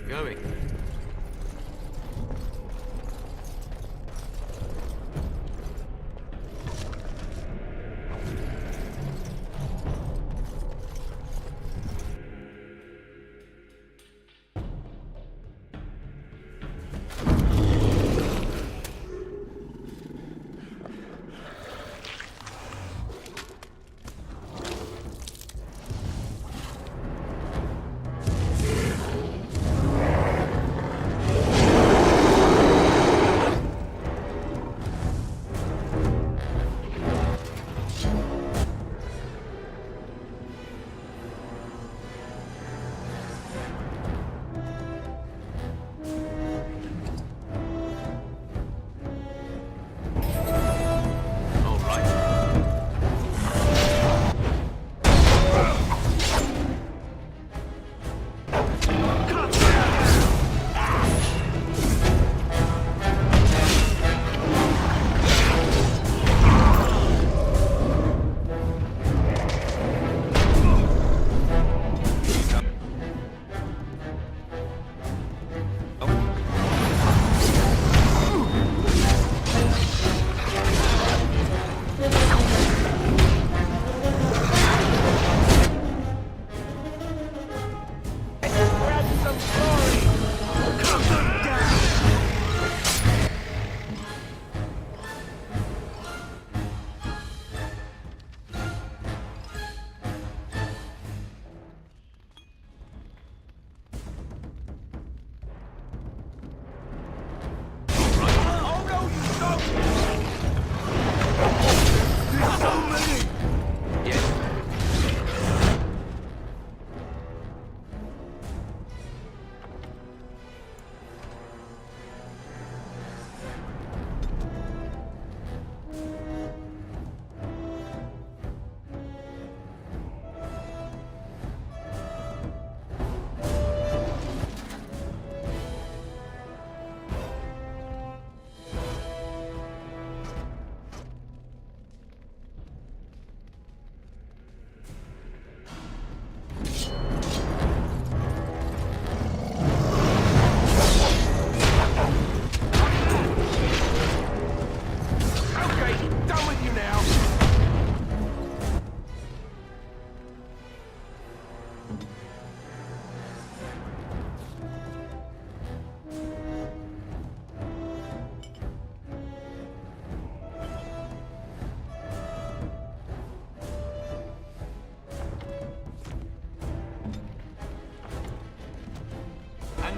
Going.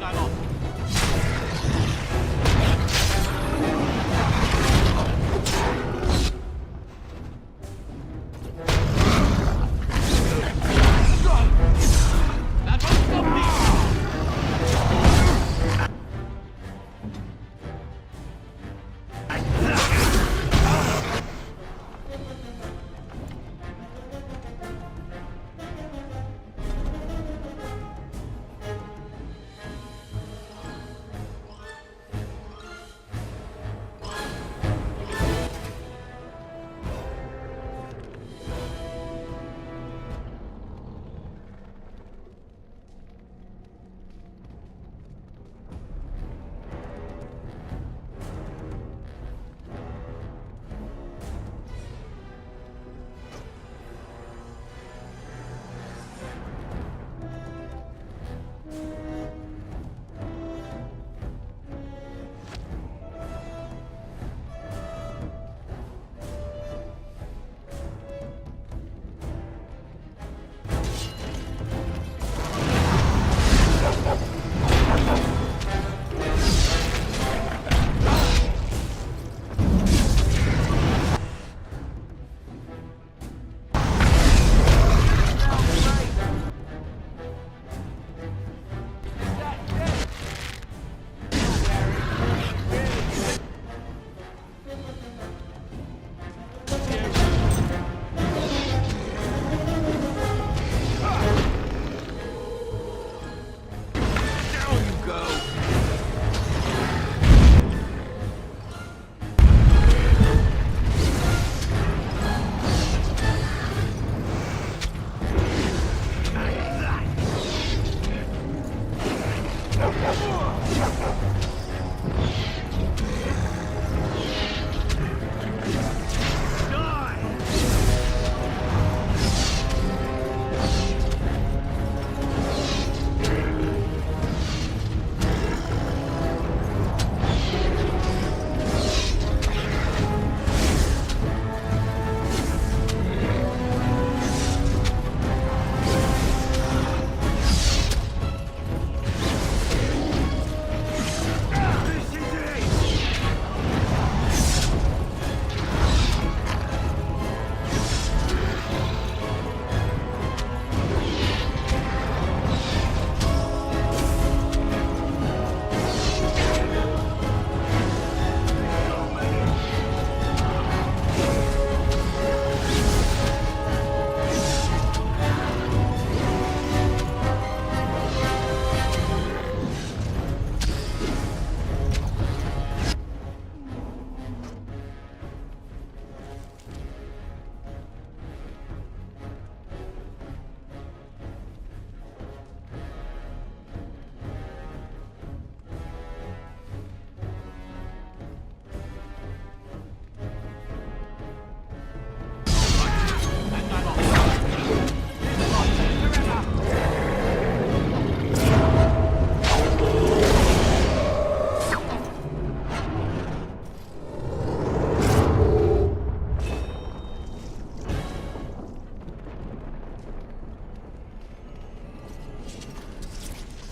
And I'm on. That won't stop me!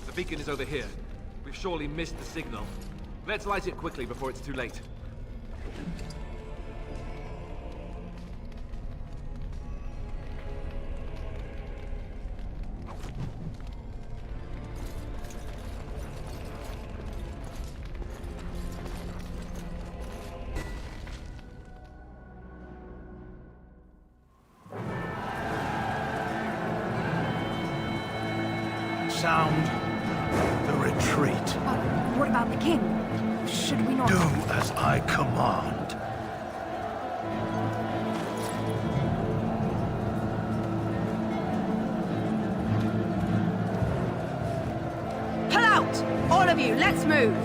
The beacon is over here. We've surely missed the signal. Let's light it quickly before it's too late. Sound the retreat. What about the king? Should we not... Do as I command. Pull out! All of you, let's move!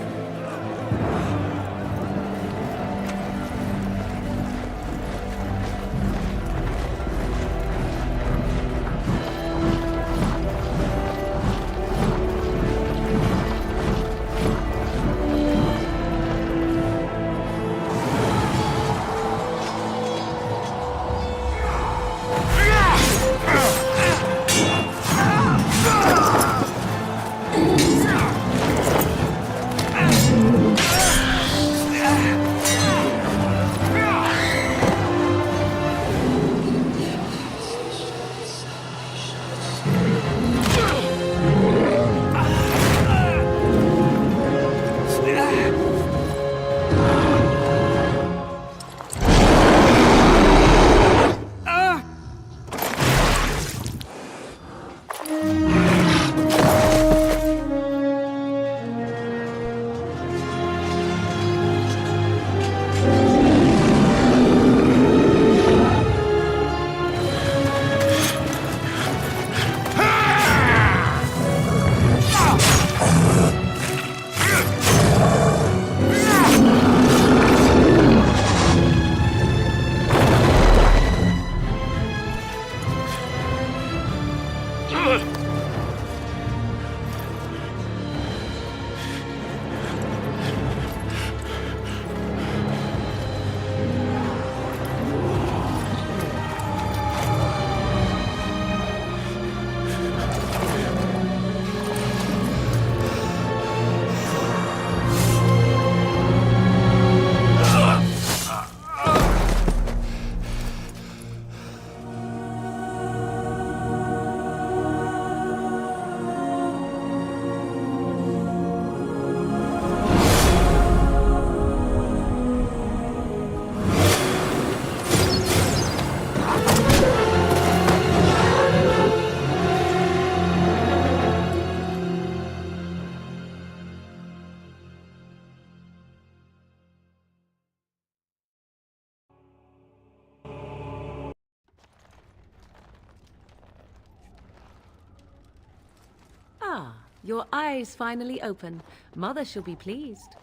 Your eyes finally open. Mother shall be pleased.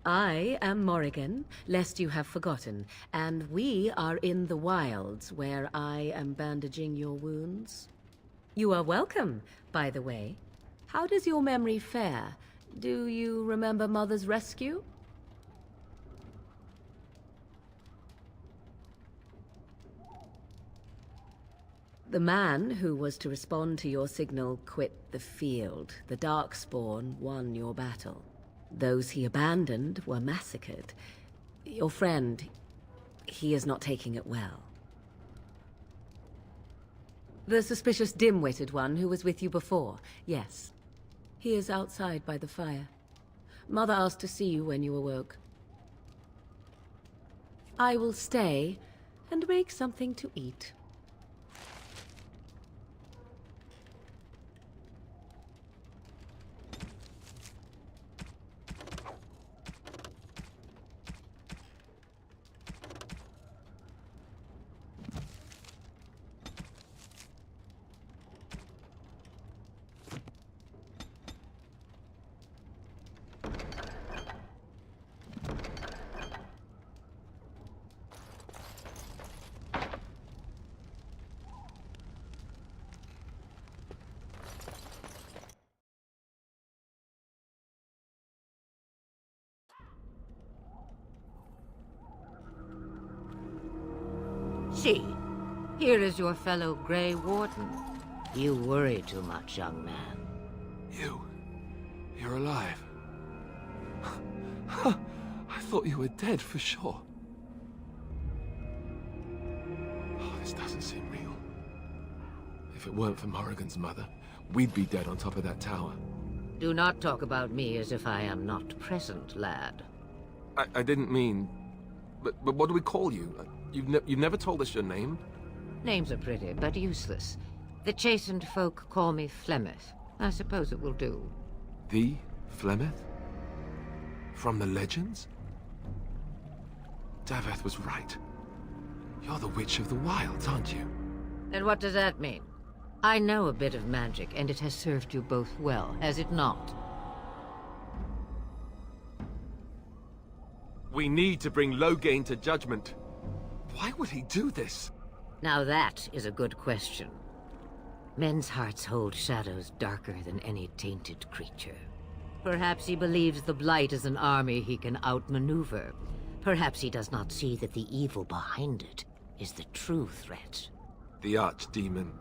I am Morrigan, lest you have forgotten, and we are in the wilds where I am bandaging your wounds. You are welcome, by the way. How does your memory fare? Do you remember Mother's rescue? The man who was to respond to your signal quit the field. The Darkspawn won your battle. Those he abandoned were massacred. Your friend, he is not taking it well. The suspicious dim-witted one who was with you before, yes. He is outside by the fire. Mother asked to see you when you awoke. I will stay and make something to eat. See, here is your fellow Grey Warden. You worry too much, young man. You're alive. I thought you were dead for sure. Oh, this doesn't seem real. If it weren't for Morrigan's mother, we'd be dead on top of that tower. Do not talk about me as if I am not present, lad. I didn't mean... But what do we call you? You've never told us your name? Names are pretty, but useless. The chastened folk call me Flemeth. I suppose it will do. The Flemeth? From the legends? Daveth was right. You're the Witch of the Wilds, aren't you? And what does that mean? I know a bit of magic, and it has served you both well, has it not? We need to bring Loghain to judgment. Why would he do this? Now that is a good question. Men's hearts hold shadows darker than any tainted creature. Perhaps he believes the Blight is an army he can outmaneuver. Perhaps he does not see that the evil behind it is the true threat. The Archdemon.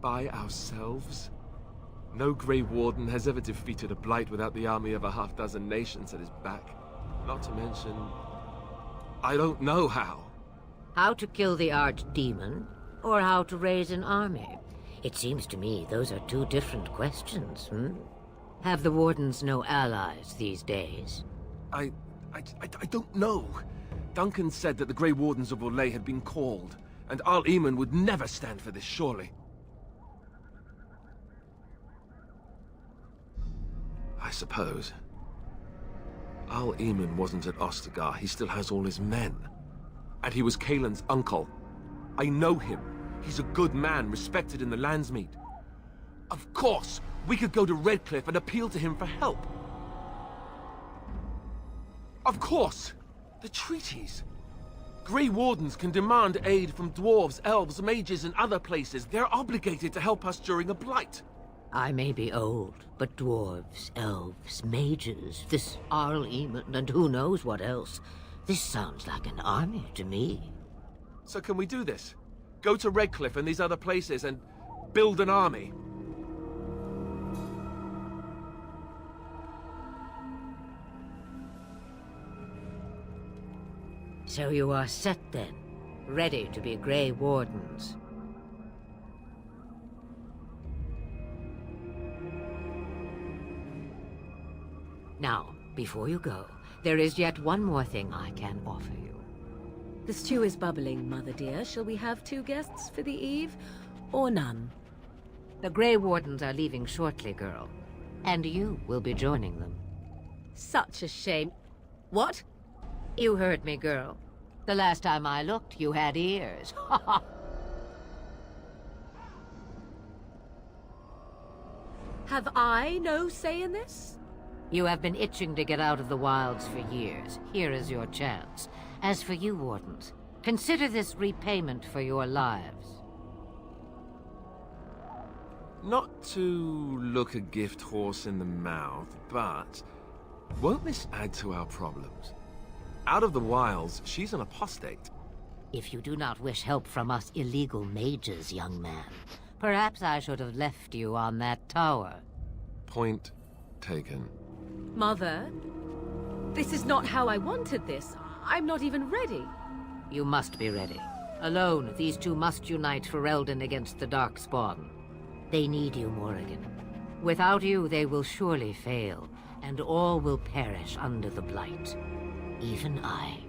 By ourselves? No Grey Warden has ever defeated a Blight without the army of a half-dozen nations at his back. Not to mention... I don't know how. How to kill the Archdemon, or how to raise an army? It seems to me those are two different questions, Have the Wardens no allies these days? I don't know. Duncan said that the Grey Wardens of Orlais had been called, and Arl Eamon would never stand for this, surely. I suppose. Arl Eamon wasn't at Ostagar. He still has all his men. And he was Kaelin's uncle. I know him. He's a good man, respected in the Landsmeet. Of course, we could go to Redcliffe and appeal to him for help. Of course! The treaties. Grey Wardens can demand aid from dwarves, elves, mages, and other places. They're obligated to help us during a blight. I may be old, but dwarves, elves, mages, this Arl Eamon, and who knows what else. This sounds like an army to me. So can we do this? Go to Redcliffe and these other places and build an army? So you are set then, ready to be Grey Wardens. Now, before you go, there is yet one more thing I can offer you. The stew is bubbling, Mother dear. Shall we have 2 guests for the eve, or none? The Grey Wardens are leaving shortly, girl. And you will be joining them. Such a shame. What? You heard me, girl. The last time I looked, you had ears. Have I no say in this? You have been itching to get out of the wilds for years. Here is your chance. As for you, Wardens, consider this repayment for your lives. Not to look a gift horse in the mouth, but won't this add to our problems? Out of the wilds, she's an apostate. If you do not wish help from us illegal mages, young man, perhaps I should have left you on that tower. Point taken. Mother, this is not how I wanted this. I'm not even ready. You must be ready. Alone, these two must unite for Eldon against the Darkspawn. They need you, Morrigan. Without you, they will surely fail, and all will perish under the Blight. Even I.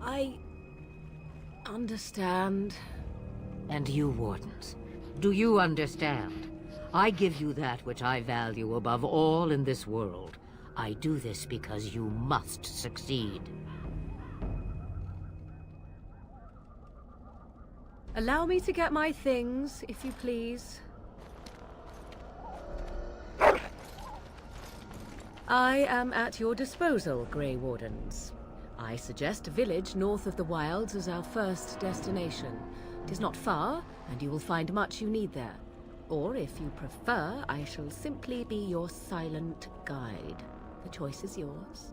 I understand. And you, Wardens, do you understand? I give you that which I value above all in this world. I do this because you must succeed. Allow me to get my things, if you please. I am at your disposal, Grey Wardens. I suggest a village north of the wilds as our first destination. It is not far, and you will find much you need there. Or, if you prefer, I shall simply be your silent guide. The choice is yours.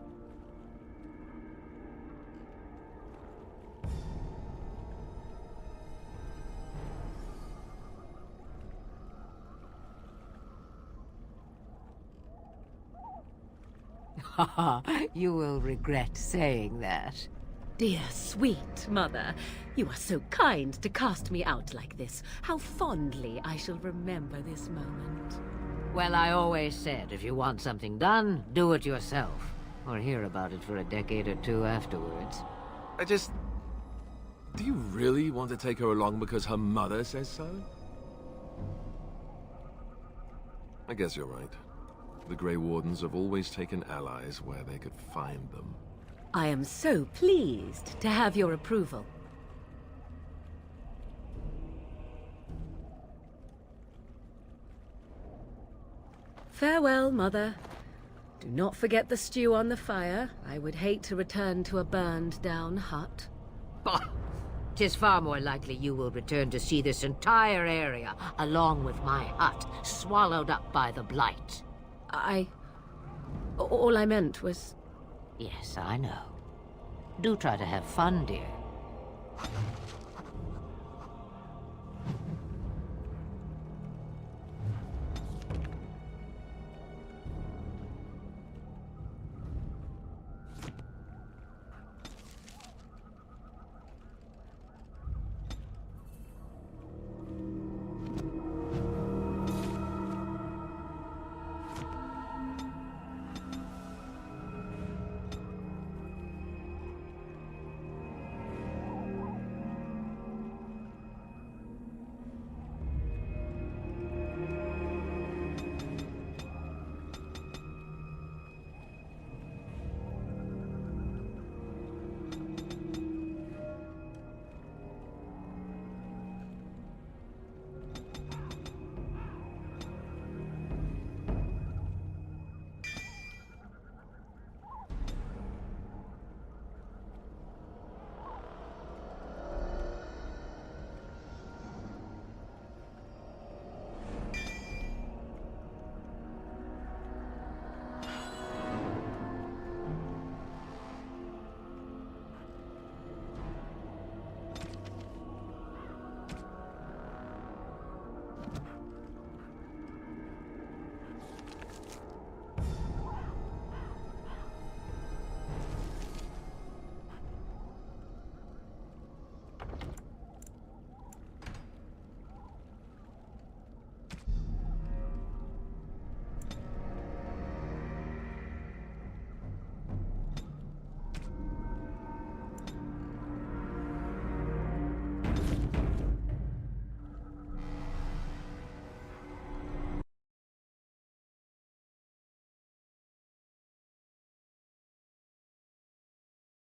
Haha, you will regret saying that. Dear, sweet mother, you are so kind to cast me out like this. How fondly I shall remember this moment. Well, I always said, if you want something done, do it yourself. Or hear about it for a decade or two afterwards. Do you really want to take her along because her mother says so? I guess you're right. The Grey Wardens have always taken allies where they could find them. I am so pleased to have your approval. Farewell, Mother. Do not forget the stew on the fire. I would hate to return to a burned-down hut. Bah! 'Tis far more likely you will return to see this entire area, along with my hut, swallowed up by the Blight. All I meant was... Yes, I know. Do try to have fun, dear.